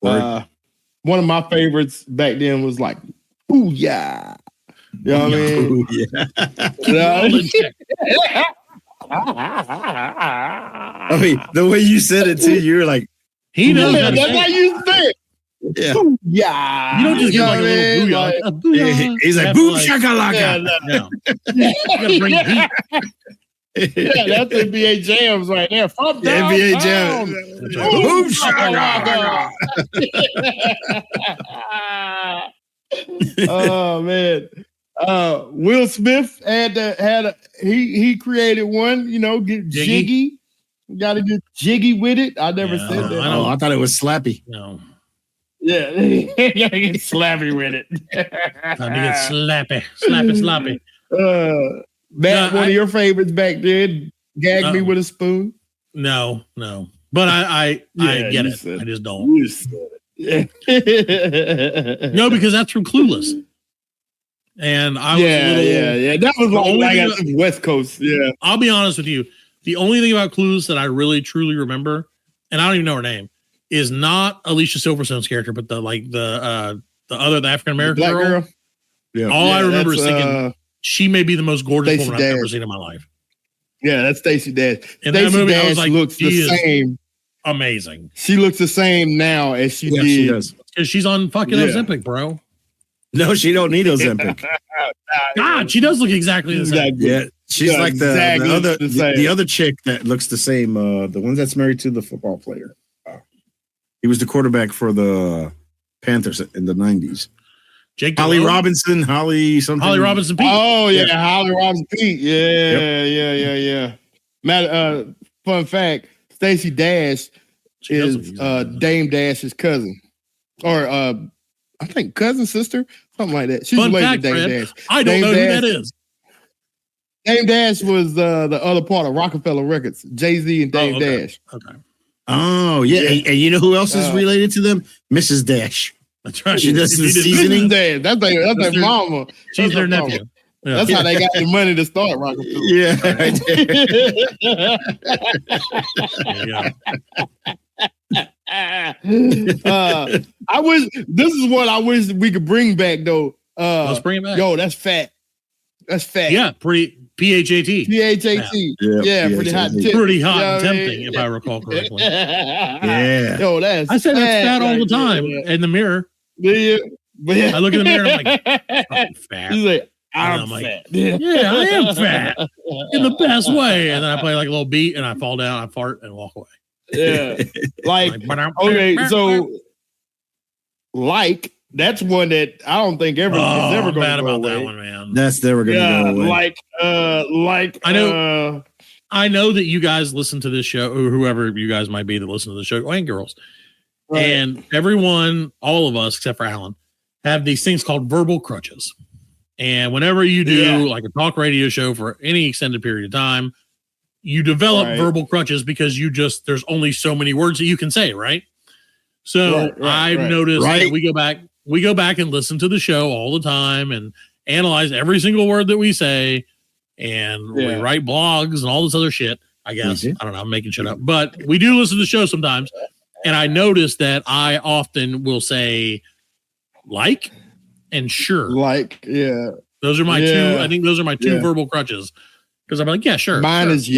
One of my favorites back then was like, ooh yeah. You know what I mean? Ooh, yeah. I mean, the way you said it too, you're like, He knows Yeah, how to that's say how it. you say it. yeah. Ooh, yeah. You don't just get know like a what I little mean? booyah. Like, A booyah. He's like, Have boom like- shakalaka. No. You gotta bring the heat. Yeah, that's NBA jams right there. From NBA downtown. jam. That's right. Boom shakalaka. Oh man. Will Smith he created one, you know, get jiggy. Got to get jiggy with it. I never Yeah, said that. I Oh, I thought it was slappy. No. Yeah, you gotta get slappy with it. Time to get slappy. Matt, No, one of your favorites back then, gag me with a spoon. No. But I get you it. said I just don't. You said it. Yeah. No, because that's from Clueless. And I was a little, yeah. That was only like thing West Coast. Yeah. I'll be honest with you. The only thing about Clueless that I really truly remember, and I don't even know her name, is not Alicia Silverstone's character, but the African American Black girl. Yeah. All I remember is that's, thinking she may be the most gorgeous Stacey woman I've ever Dash. seen in my life. Yeah, that's Stacey Dash. In that Stacey movie, I Dash was like, looks the she is same. amazing. She looks the same now as she Yeah, did. she does. Because she's on fucking Yeah. Ozempic, bro. No, she don't need Ozempic. God, she does look exactly the same. Exactly. Yeah, she's Yeah, like the exactly other the same. the other chick that looks the same. The one that's married to the football player. He was the quarterback for the Panthers in the 90s. Jake Holly Delhomme? Robinson, Holly something. Holly Robinson Pete. Oh yeah, Holly Robinson Pete. Yeah. Matt, fun fact: Stacey Dash She does is look exactly the same. Dame Dash's cousin, or I think cousin, sister, something like that. She's Fun related fact, to Dame Fred, Dash. I don't Dame know who Dash- that is. Dame Dash was the other part of Rockefeller Records. Jay-Z and Dame okay. Dash. Okay. Oh yeah, and you know who else is related to them? Mrs. Dash. That's right. She does the Mrs. seasoning. Dash. That's their mama. She's That's their mama. nephew. Yeah. That's how they got the money to start Rockefeller. Yeah, right there. Yeah. I wish this is what I wish we could bring back though. Let's bring it back. Yo, that's fat. That's fat. Yeah, pretty PHAT. PHAT. Yeah, pretty hot. PHAT. Tip. Pretty hot You know and what I tempting, mean? if I recall correctly. Yeah. Yo, that's I say that's fat all the right time there. in the mirror. Do you? I look in the mirror, I'm like, I'm fat. He's like, I'm fat. Yeah, I am fat in the best way. And then I play like a little beat and I fall down, I fart and walk away. Yeah. Like, okay, so like that's one that I don't think is ever going to go away. That one, man. That's never going to go away. I know that you guys listen to this show, or whoever you guys might be that listen to the show, and girls. Right. And everyone, all of us, except for Alan, have these things called verbal crutches. And whenever you do like a talk radio show for any extended period of time, you develop verbal crutches because there's only so many words that you can say, right? So I've noticed that we go back and listen to the show all the time and analyze every single word that we say. And we write blogs and all this other shit, I guess. I don't know. I'm making shit up. But we do listen to the show sometimes. And I notice that I often will say like and sure. Like, yeah. Those are my two. I think those are my two verbal crutches. Because I'm like, yeah, sure. Mine is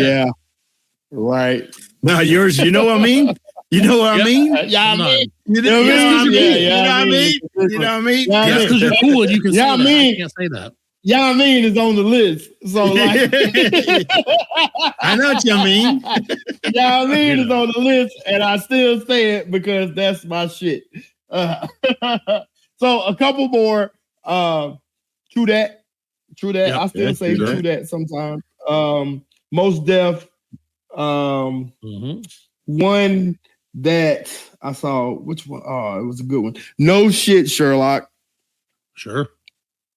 right. Now yours, you know what I mean? You know what I mean? Yeah, I mean. You know what I mean? You know what I mean? Yeah, because you're cool and you can say that. I can't say that. Yeah, I mean is on the list. So like I know what you mean. Yeah, I mean is on the list, and I still say it because that's my shit. So a couple more. True that. Yep, I still say true that sometimes. Most deaf. One that I saw. Which one? Oh, it was a good one. No shit, Sherlock. Sure.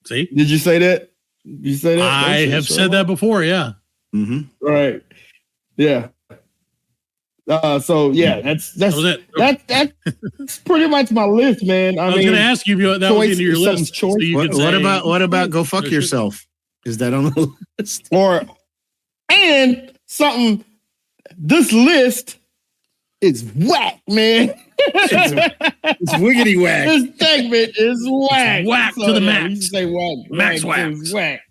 See? Did you say that? You say that? I have said that before, yeah. Right. Yeah. So yeah, that's it. That's pretty much my list, man. I was going to ask you if that was into your list. So what about go fuck yourself? Is that on the list? And something? This list is whack, man. It's wiggity whack. This segment is whack. It's whack to the max. You say whack. Max whack.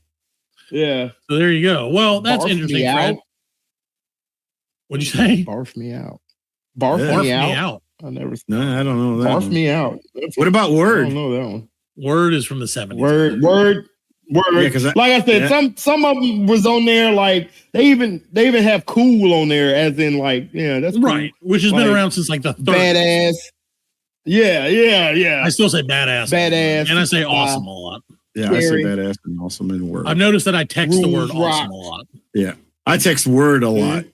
Yeah. So there you go. Well, that's interesting, Fred. What'd you say? Barf me out. Barf me out. I never. No, I don't know that. Barf me out. What about Word? I don't know that one. Word is from the 70s. Word. Yeah, like I said, some of them was on there. Like they even have cool on there, as in like that's right, cool. Which has been around since like the 30s. Badass. Yeah. I still say badass, and I say awesome a lot. Yeah, I say badass and awesome in Word. I've noticed that I text the word awesome a lot. Yeah, I text Word a lot.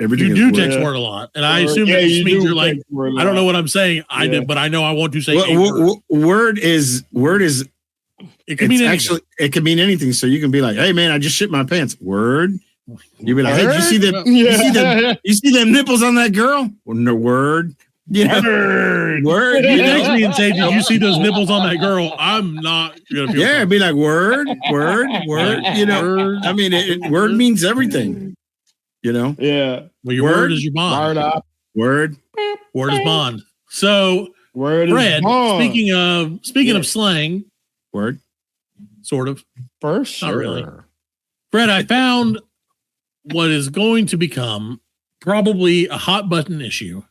Everything you do text Word a lot, and I assume that just means you're like, I don't know what I'm saying. I did, but I know I want to say word is. It could mean anything. It could mean anything. So you can be like, "Hey, man, I just shit my pants." Word. You be like, "Hey, did you see them? You see them nipples on that girl?" Well, no, word. Word. You text me and say, "Did you see those nipples on that girl?" I'm not gonna feel it'd be like word. You know, I mean, word means everything. You know. Yeah. Well, your word is your bond. Word is bond. So, word Fred, is bond. Speaking of slang. Word. Sort of. For sure. Not really. Fred, I found what is going to become probably a hot button issue.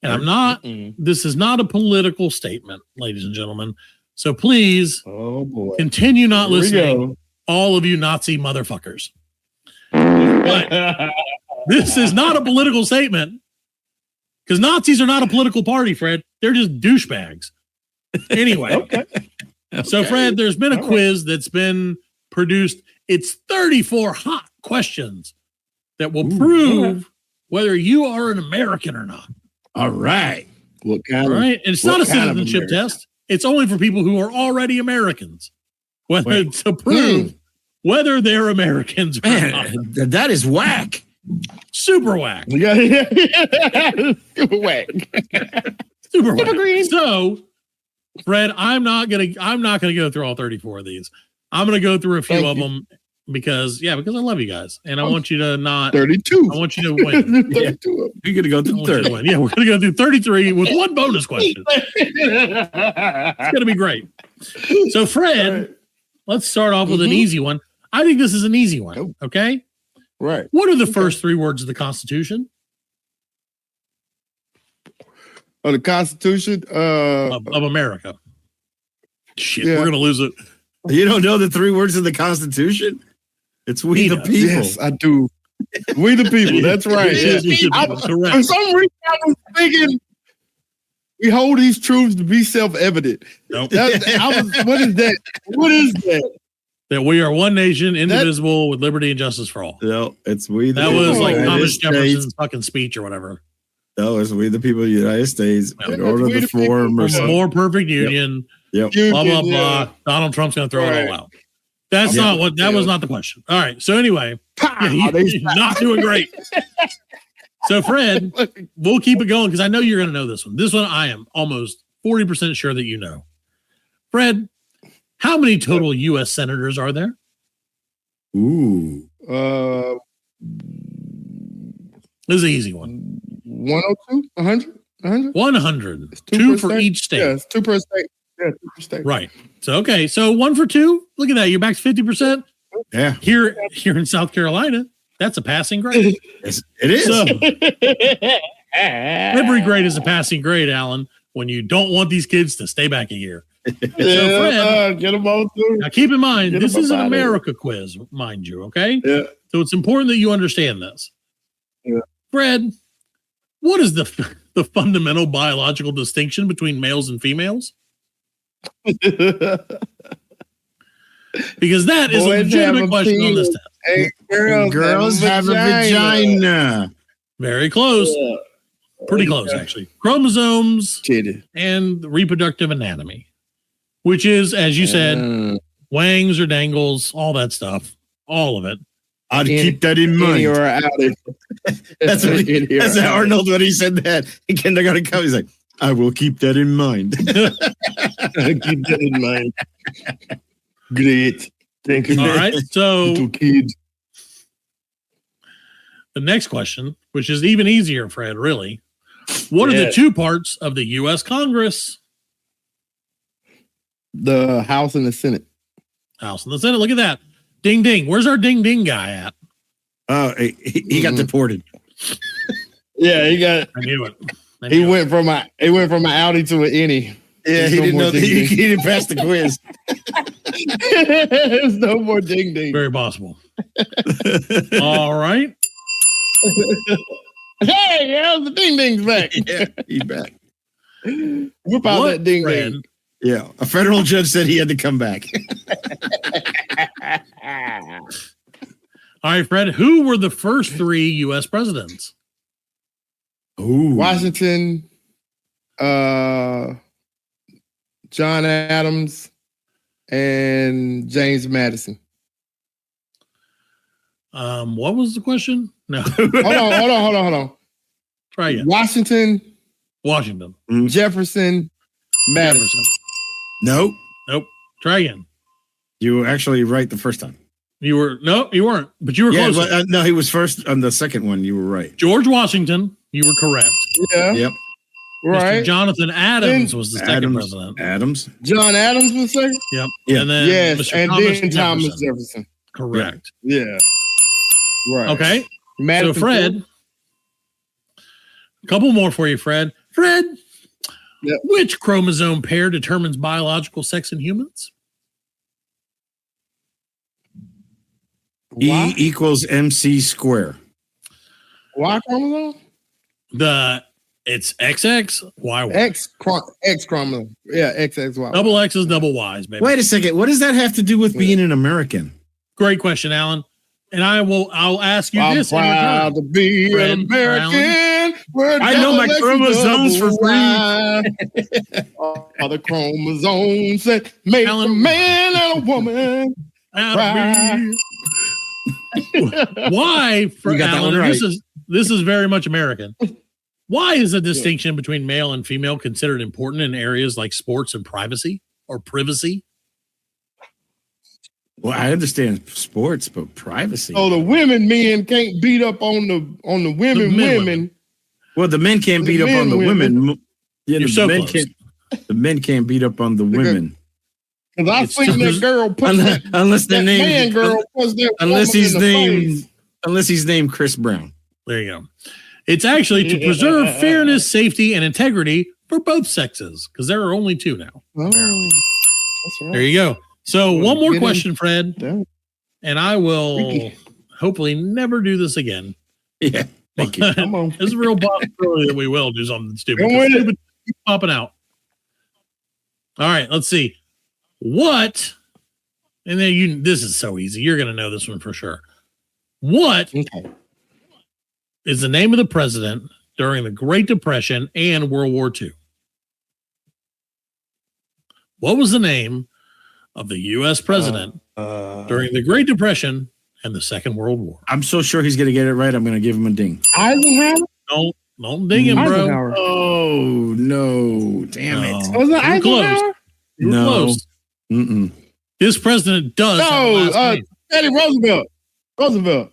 And this is not a political statement, ladies and gentlemen. So please continue not listening, all of you Nazi motherfuckers. But this is not a political statement because Nazis are not a political party, Fred. They're just douchebags. Anyway. So, Fred, there's been a quiz that's been produced. It's 34 hot questions that will prove whether you are an American or not. All right. What kind? All right. And it's not a citizenship test. It's only for people who are already Americans. To prove whether they're Americans or not. That is whack. Super whack. Super whack. Super whack. So, Fred, I'm not gonna go through all 34 of these. I'm gonna go through a few of them because I love you guys and I want you to not 32. I want you to win. 32. You're gonna go through 30. Yeah, we're gonna go through 33 with one bonus question. It's gonna be great. So, Fred, let's start off with an easy one. I think this is an easy one. Okay. Right. What are the first three words of the Constitution? The Constitution of America. Shit, we're gonna lose it. You don't know the 3 words of the Constitution? It's we the people. Yes, I do. We the people. That's right. Correct. For some reason, I was thinking we hold these truths to be self-evident. Nope. What is that? What is that? That we are one nation, indivisible, with liberty and justice for all. No, it's we the That people. was like of the Thomas United Jefferson's States. fucking speech or whatever. No, it's we the people of the United States in order we to the form people. or A something. more perfect union. Yep. Blah blah Yeah. blah. Donald Trump's gonna throw it Right. all out. That's Yeah. not what. That was not the question. All right. So anyway, Pow, you're not doing great. So Fred, we'll keep it going because I know you're gonna know this one. This one I am almost 40% sure that you know. Fred, how many total U.S. senators are there? Ooh. This is an easy one. 102, 100, 100. 100. Two 2 per for state? each state. Yeah, it's 2 per state. Yeah, 2 per state. Right. So okay. So 1 for 2. Look at that. You're back to 50%. Yeah. Here in South Carolina, that's a passing grade. It is. So every grade is a passing grade, Alan, when you don't want these kids to stay back a year. Yeah, Fred, get them all through. now keep in mind, Get this them is an up outta here. America quiz, mind you, okay? Yeah. So it's important that you understand this. Yeah. Fred, what is the fundamental biological distinction between males and females? Because that is a Boys have legitimate a question on this penis. test. Hey, Girls have a vagina. Very close. Yeah. Pretty close, actually. Chromosomes Titty. and reproductive anatomy, which is, as you said, wangs or dangles, all that stuff, all of it. I'd keep that in mind. Or out That's what Arnold when he said that. He kind of got to come. He's like, I will keep that in mind. Keep that in mind. Great. Thank you. All right. So Little kid. the next question, which is even easier, Fred, really. What are the 2 parts of the U.S. Congress? The House and the Senate. House and the Senate. Look at that. Ding, ding. Where's our ding, ding guy at? Oh, he got deported. Yeah, he got. I knew it. He went from an Audi to an Innie. Yeah, There's he no didn't more know that ding he didn't pass the quiz. There's no more ding ding. Very possible. All right. Hey, how's the ding ding's back? Yeah, he's back. Whip out What, that ding Fred, ding. Yeah, a federal judge said he had to come back. All right, Fred. Who were the first 3 U.S. presidents? Ooh. Washington, John Adams, and James Madison. What was the question? No. Hold on. Try again. Washington, Washington. Jefferson, Madison. Nope. Try again. You were actually right the first time. You weren't, but you were Yeah, close. but, no, he was first on the second one. You were right. George Washington, you were correct. Yeah, Yep. right. Mr. Jonathan Adams was the second Adams. president. Adams. John Adams was second. Yep. Yeah. And then Yes, Mr. and Thomas then Thomas Jefferson. Jefferson. Correct. Yeah, right. Okay. Madison So Fred, a couple more for you, Fred. Fred, Yep. which chromosome pair determines biological sex in humans? Y? E equals MC square. Y chromosome? It's XX, YY. X chromosome. Yeah, XXY. Double X's, double Y's, baby. Wait a second. What does that have to do with being an American? Great question, Alan. And I'll ask you I'm this. in proud return. to be Fred, an American. Where I know my double X is chromosomes for double Y. All the chromosomes that make a Alan. man and a woman. Proud to be- Why, for You got that Alan, one right. this is very much American. Why is the distinction between male and female considered important in areas like sports and privacy or privacy? Well, I understand sports, but privacy. So the men can't beat up on the women. Well, the men can't The beat up men on the women. Yeah, You're the so men close. can't. The men can't beat up on the women Because I It's seen that just- girl put unless, that, unless that the man name girl puts that unless woman he's in the named face. unless he's named Chris Brown. There you go. It's actually to preserve fairness, safety, and integrity for both sexes, because there are only 2 now. Oh. There you go. So one more question, Fred, Damn. and I will Ricky. hopefully never do this again. Yeah. Thank you. Come on. There's a real possibility that we will do something stupid. Go with it. Stupid keeps popping out. All right, let's see. What? And then this is so easy. You're going to know this one for sure. What is the name of the president during the Great Depression and World War II? What was the name of the U.S. president during the Great Depression and the Second World War? I'm so sure he's going to get it right. I'm going to give him a ding. Eisenhower? Don't ding him, bro. Eisenhower. Oh, no. Damn it. Was it You were close. Eisenhower? You were No. close. Mm-mm. This president does have a No, last name. Teddy Roosevelt. Roosevelt.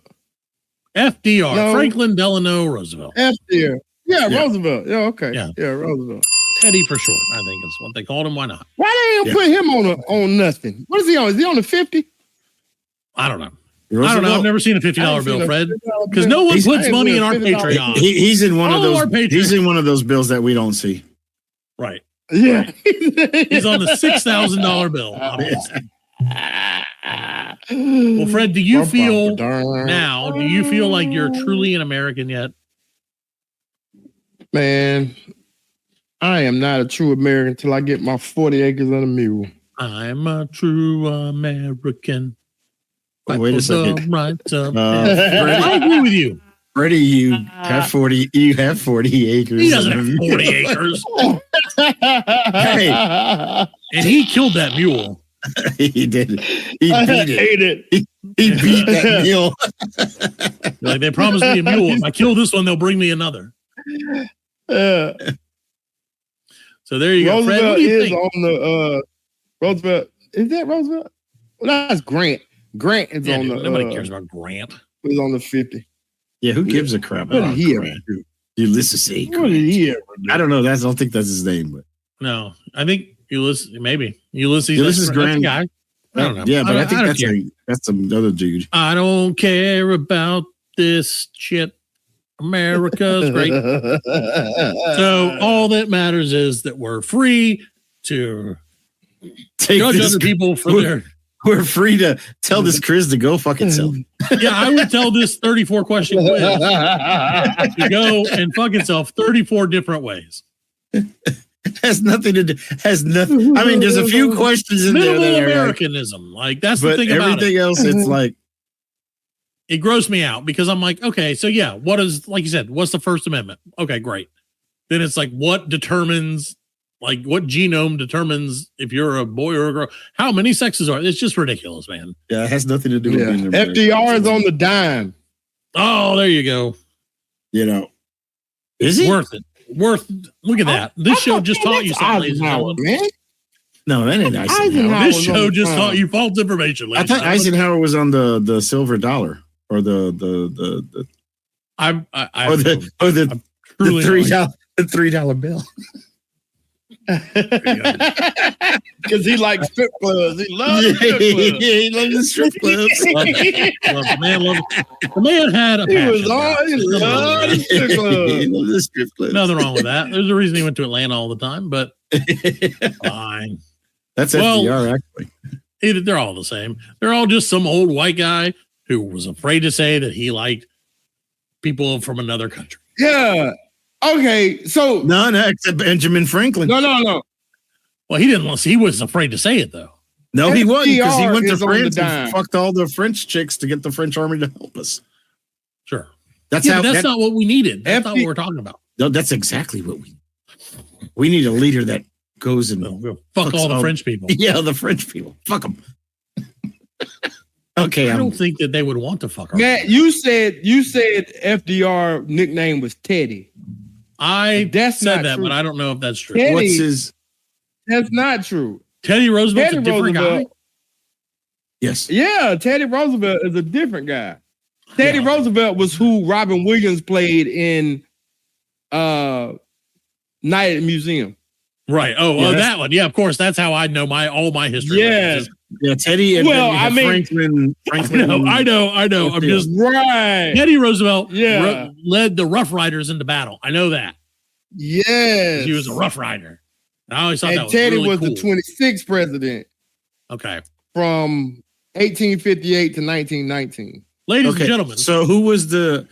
FDR, No. Franklin Delano Roosevelt. FDR. Yeah, Yeah. Roosevelt. Yeah, okay. Yeah. Yeah, Roosevelt. Teddy for short, I think is what they called him. Why not? Why they don't put him on nothing? What is he on? Is he on the 50? I don't know. I don't Roosevelt? know. I've never seen a $50 I ain't bill, seen a Fred, $50 because bill. no one He's- puts I ain't money seen in a our $50 Patreon. He's in one of Follow those. our Patreon. He's in one of those bills that we don't see. Right. Yeah. He's on the $6,000 bill. Well, Fred, do you feel now, do you feel like you're truly an American yet? Man, I am not a true American until I get my 40 acres and a mule. I'm a true American. Oh, wait a second. Right Freddie, I agree with you. Freddie, you have 40. You have 40 acres. He doesn't have 40 acres. Hey. And he killed that mule. He did. He I beat it. hate it. He beat that mule. Like, they promised me a mule. If I kill this one, they'll bring me another. Yeah. So there you go, Fred. What Roosevelt do you is think? on the Roosevelt. Is that Roosevelt? Well, that's Grant. Grant is Yeah, on dude, the nobody cares about Grant. is on the 50. Yeah, who gives a crap What about did he ever Grant? do? Ulysses A. What did he ever do? I don't know. I don't think that's his name, but No, I think Ulysses, maybe Ulysses. Ulysses that's the Grant. guy. I don't know. Yeah, but I think don't that's care. that's another dude. I don't care about this shit. America's great. So all that matters is that we're free to Take judge this- other people for their. We're free to tell this quiz to go fuck itself. Yeah, I would tell this 34 question quiz to go and fuck itself 34 different ways. Has nothing to do. Has nothing. I mean, there's a few questions in there Minimal that are like, Americanism. Like that's the but thing about it. everything else, it's like It grossed me out because I'm like, okay, so yeah, what is, like you said, what's the First Amendment? Okay, great. Then it's like, what determines, like, what genome determines if you're a boy or a girl? How many sexes are? It's just ridiculous, man. yeah, it has nothing to do with being American. FDR is on the dime. Oh, there you go. You know, is he? Worth it. Look at that. This show just taught you something, ladies and Eisenhower, gentlemen. man. No, that ain't Eisenhower. Eisenhower. This was on show the just dime. taught you false information, I ladies thought and gentlemen. Eisenhower was on the silver dollar or the I'm $3 truly $3 bill. Because he likes strip clubs. He loves strip clubs. He loves the strip clubs. The man had a He passion. was on. He loved the strip He clubs. loves the strip clubs. Nothing wrong with that. There's a reason he went to Atlanta all the time, but fine. That's Well, FDR, actually. They're all the same. They're all just some old white guy who was afraid to say that he liked people from another country. Yeah. Okay. So No, except Benjamin Franklin. no. Well, he didn't. He was afraid to say it though. No, he wasn't, because he FDR went to is on the France dime. and fucked all the French chicks to get the French army to help us. Sure. That's Yeah, how. but that's that- not what we needed. That's not FD what we're talking about. no, that's exactly what we need. A leader that goes and We'll fuck Fucks all the all- French people. yeah, the French people. Fuck them. Okay, I don't think that they would want to fuck her. Matt, you said FDR nickname was Teddy. I That's said not that, true. but I don't know if that's true. Teddy- what's his? That's not true. Teddy Roosevelt's Teddy a different Roosevelt. guy. Yes. Yeah, Teddy Roosevelt is a different guy. Teddy Roosevelt was who Robin Williams played in Night at the Museum. Right. Oh, Yeah, that one. Yeah, of course. That's how I know all my history. Yeah. Yeah, Teddy. And Well, then you have I mean- Franklin. I know. I'm just Right. Teddy Roosevelt Yeah. led the Rough Riders into battle. I know that. Yes. He was a Rough Rider. I always thought that And was Teddy really was cool. the 26th president. Okay. From 1858 to 1919. Ladies and gentlemen. So who was the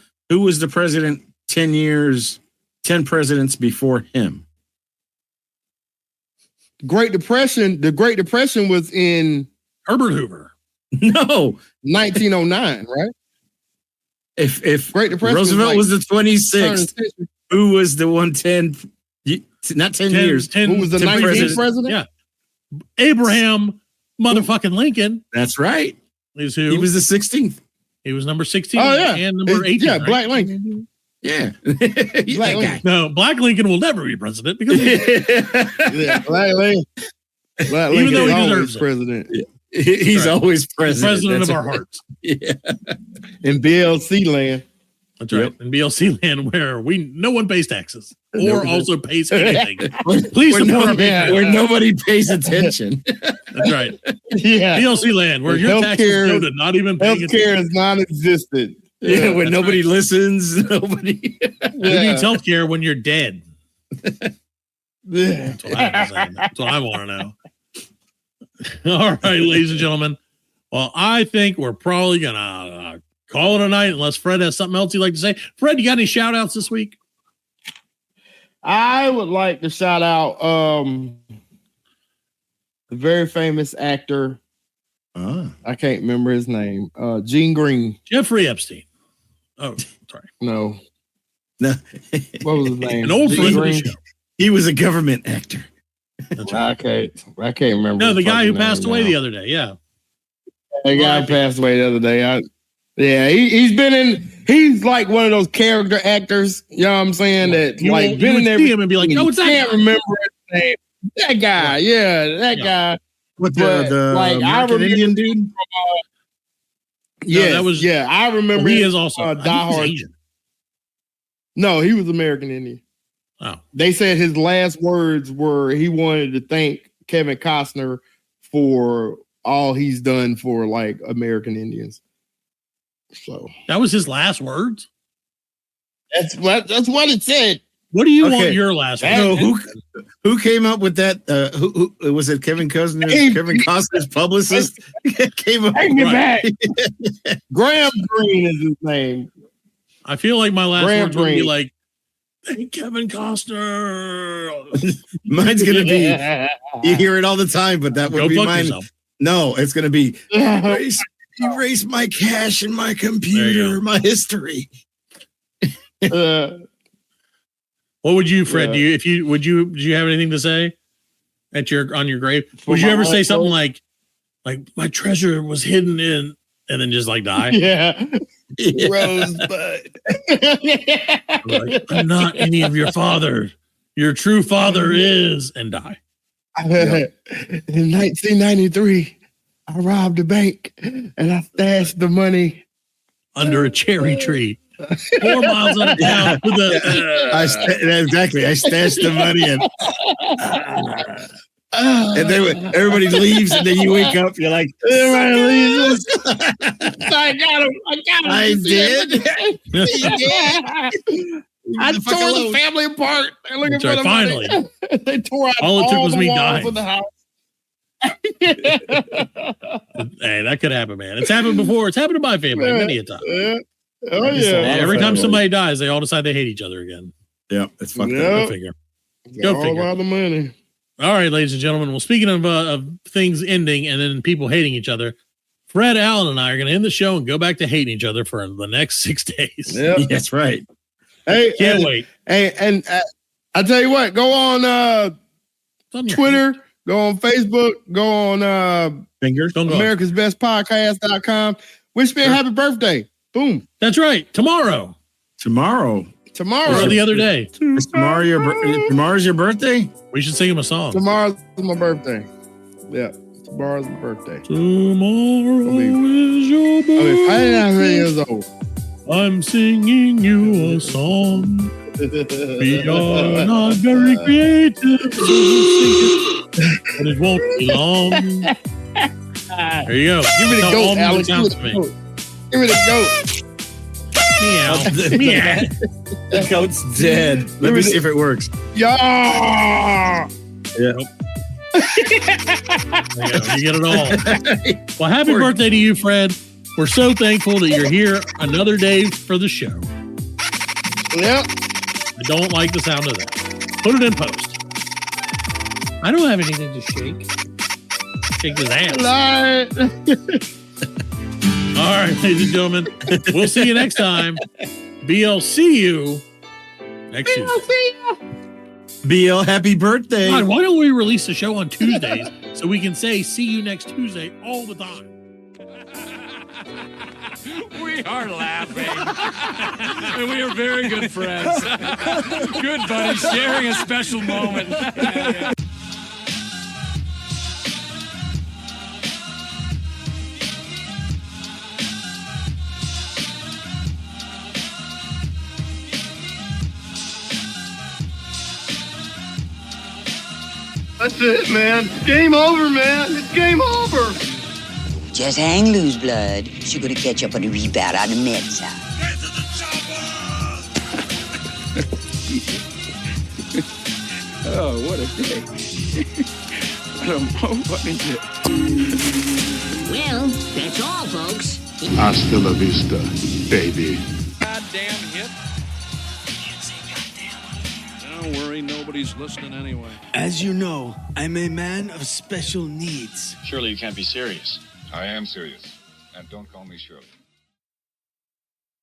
president 10 presidents before him? The Great Depression was in Herbert Hoover. No. 1909, right? If Great Depression Roosevelt was the 26th, who was the 110? Not 10 years. Who was the 19th president? Yeah. Abraham motherfucking Lincoln. That's right. Is who? He was the 16th. He was number 16 Oh, yeah. and number 18. Yeah, right? Black Lincoln. Yeah. Black Lincoln. No, Black Lincoln will never be president because Yeah, Black Lincoln. Black Even Lincoln though he is deserves always it. president. He's always president. President That's of our right. hearts. Yeah. In BLC land. That's right. In BLC land where no one pays taxes or also pays anything. Please support our Patreon. Where nobody pays attention. That's right. Yeah. BLC land where your taxes go to not even paying healthcare is non-existent. Yeah, when nobody listens, nobody. Who needs healthcare when you're dead? Yeah. That's what I want to know. All right, ladies and gentlemen. Well, I think we're probably going to call it a night unless Fred has something else he'd like to say. Fred, you got any shout outs this week? I would like to shout out the very famous actor. I can't remember his name. Gene Green. Jeffrey Epstein. Oh, sorry. No. No. What was his name? An old Gene friend of the Green? show. He was a government actor. I can't remember. No, the his guy who fucking passed name away now. the other day. Yeah. The guy who passed away the other day. He's like one of those character actors, you know what I'm saying? That You like would been in there. see him and be like, no, it's that can't guy. remember his name. That guy, that guy. What But, the like, I American remember- Indian dude? Yeah, that was- I remember. He him, is also I think he's Die Hard. Asian. No, he was American Indian. Oh, They said his last words were he wanted to thank Kevin Costner for all he's done for like American Indians. So that was his last words. that's what it said. What do you Okay. want your last words? No, who came up with that? Who was it? Kevin Costner's publicist came up. Take me Right. back. Graham Greene is his name. I feel like my last Graham words would be Greene. like, "Thank Kevin Costner." Mine's gonna be. You hear it all the time, but that would Go be fuck mine. yourself. No, it's gonna be erase my cache and my computer, my history. What would you, Fred? Yeah. Do you have anything to say on your grave? Would you my ever say last something words? like my treasure was hidden in, and then just like die? Yeah. Yeah. Rosebud. Like, I'm not any of your father. Your true father is, and die. In 1993, I robbed a bank and I stashed the money Under a cherry tree, 4 miles out of town with Exactly. I stashed the money and then everybody leaves, and then you wake up. You're like, everybody leaves. I got him. I did. I tore the family apart. They're looking That's for right, the money. They tore out All it took was the me walls dying. of the house. Hey, that could happen, man. It's happened before. It's happened to my family many a time. Yeah. Oh yeah. Every time somebody dies, they all decide they hate each other again. Yeah, it's fucked Yeah. up. Go figure. Go All figure. about the money. All right, ladies and gentlemen. Well, speaking of things ending and then people hating each other, Fred, Allen, and I are going to end the show and go back to hating each other for the next 6 days. Yeah. That's right. Hey, Can't wait. Hey, and I tell you what, go on It's on your- Twitter, go on Facebook, go on Fingers. Don't go. americasbestpodcast.com. Wish me a happy birthday. Boom. That's right. Tomorrow. Tomorrow. Tomorrow. Or the other day. Is tomorrow tomorrow's your birthday? We should sing him a song. Tomorrow's my birthday. Yeah. Tomorrow's my birthday. Tomorrow I'll be- is your I birthday. mean, I ain't 9 years old. I'm singing you a song. We are not very creative, so we'll sing it, but it won't be long. There you go. Give me the Tell goat, all music Alex. Give me sounds the to me. goat. Give me the goat. Meow. Meow. The goat's dead. Let me see if it works. Yeah. Yeah. You get it all. Well, happy birthday to you, Fred. We're so thankful that you're here another day for the show. Yep. I don't like the sound of that. Put it in post. I don't have anything to shake. Shake his ass. All right, ladies and gentlemen. We'll see you next time. BLC you next Tuesday. BL, happy birthday. God, why don't we release the show on Tuesdays so we can say see you next Tuesday all the time? We are laughing. And we are very good friends. Good buddies, sharing a special moment. That's it, man. Game over, man. It's game over. Just hang loose, blood. She's gonna catch up on the rebound on the men's side. Oh, what a day. What a motherfucking day. Well, that's all, folks. Hasta la vista, baby. Goddamn hit. Don't worry, nobody's listening anyway. As you know, I'm a man of special needs. Surely you can't be serious. I am serious. And don't call me Shirley.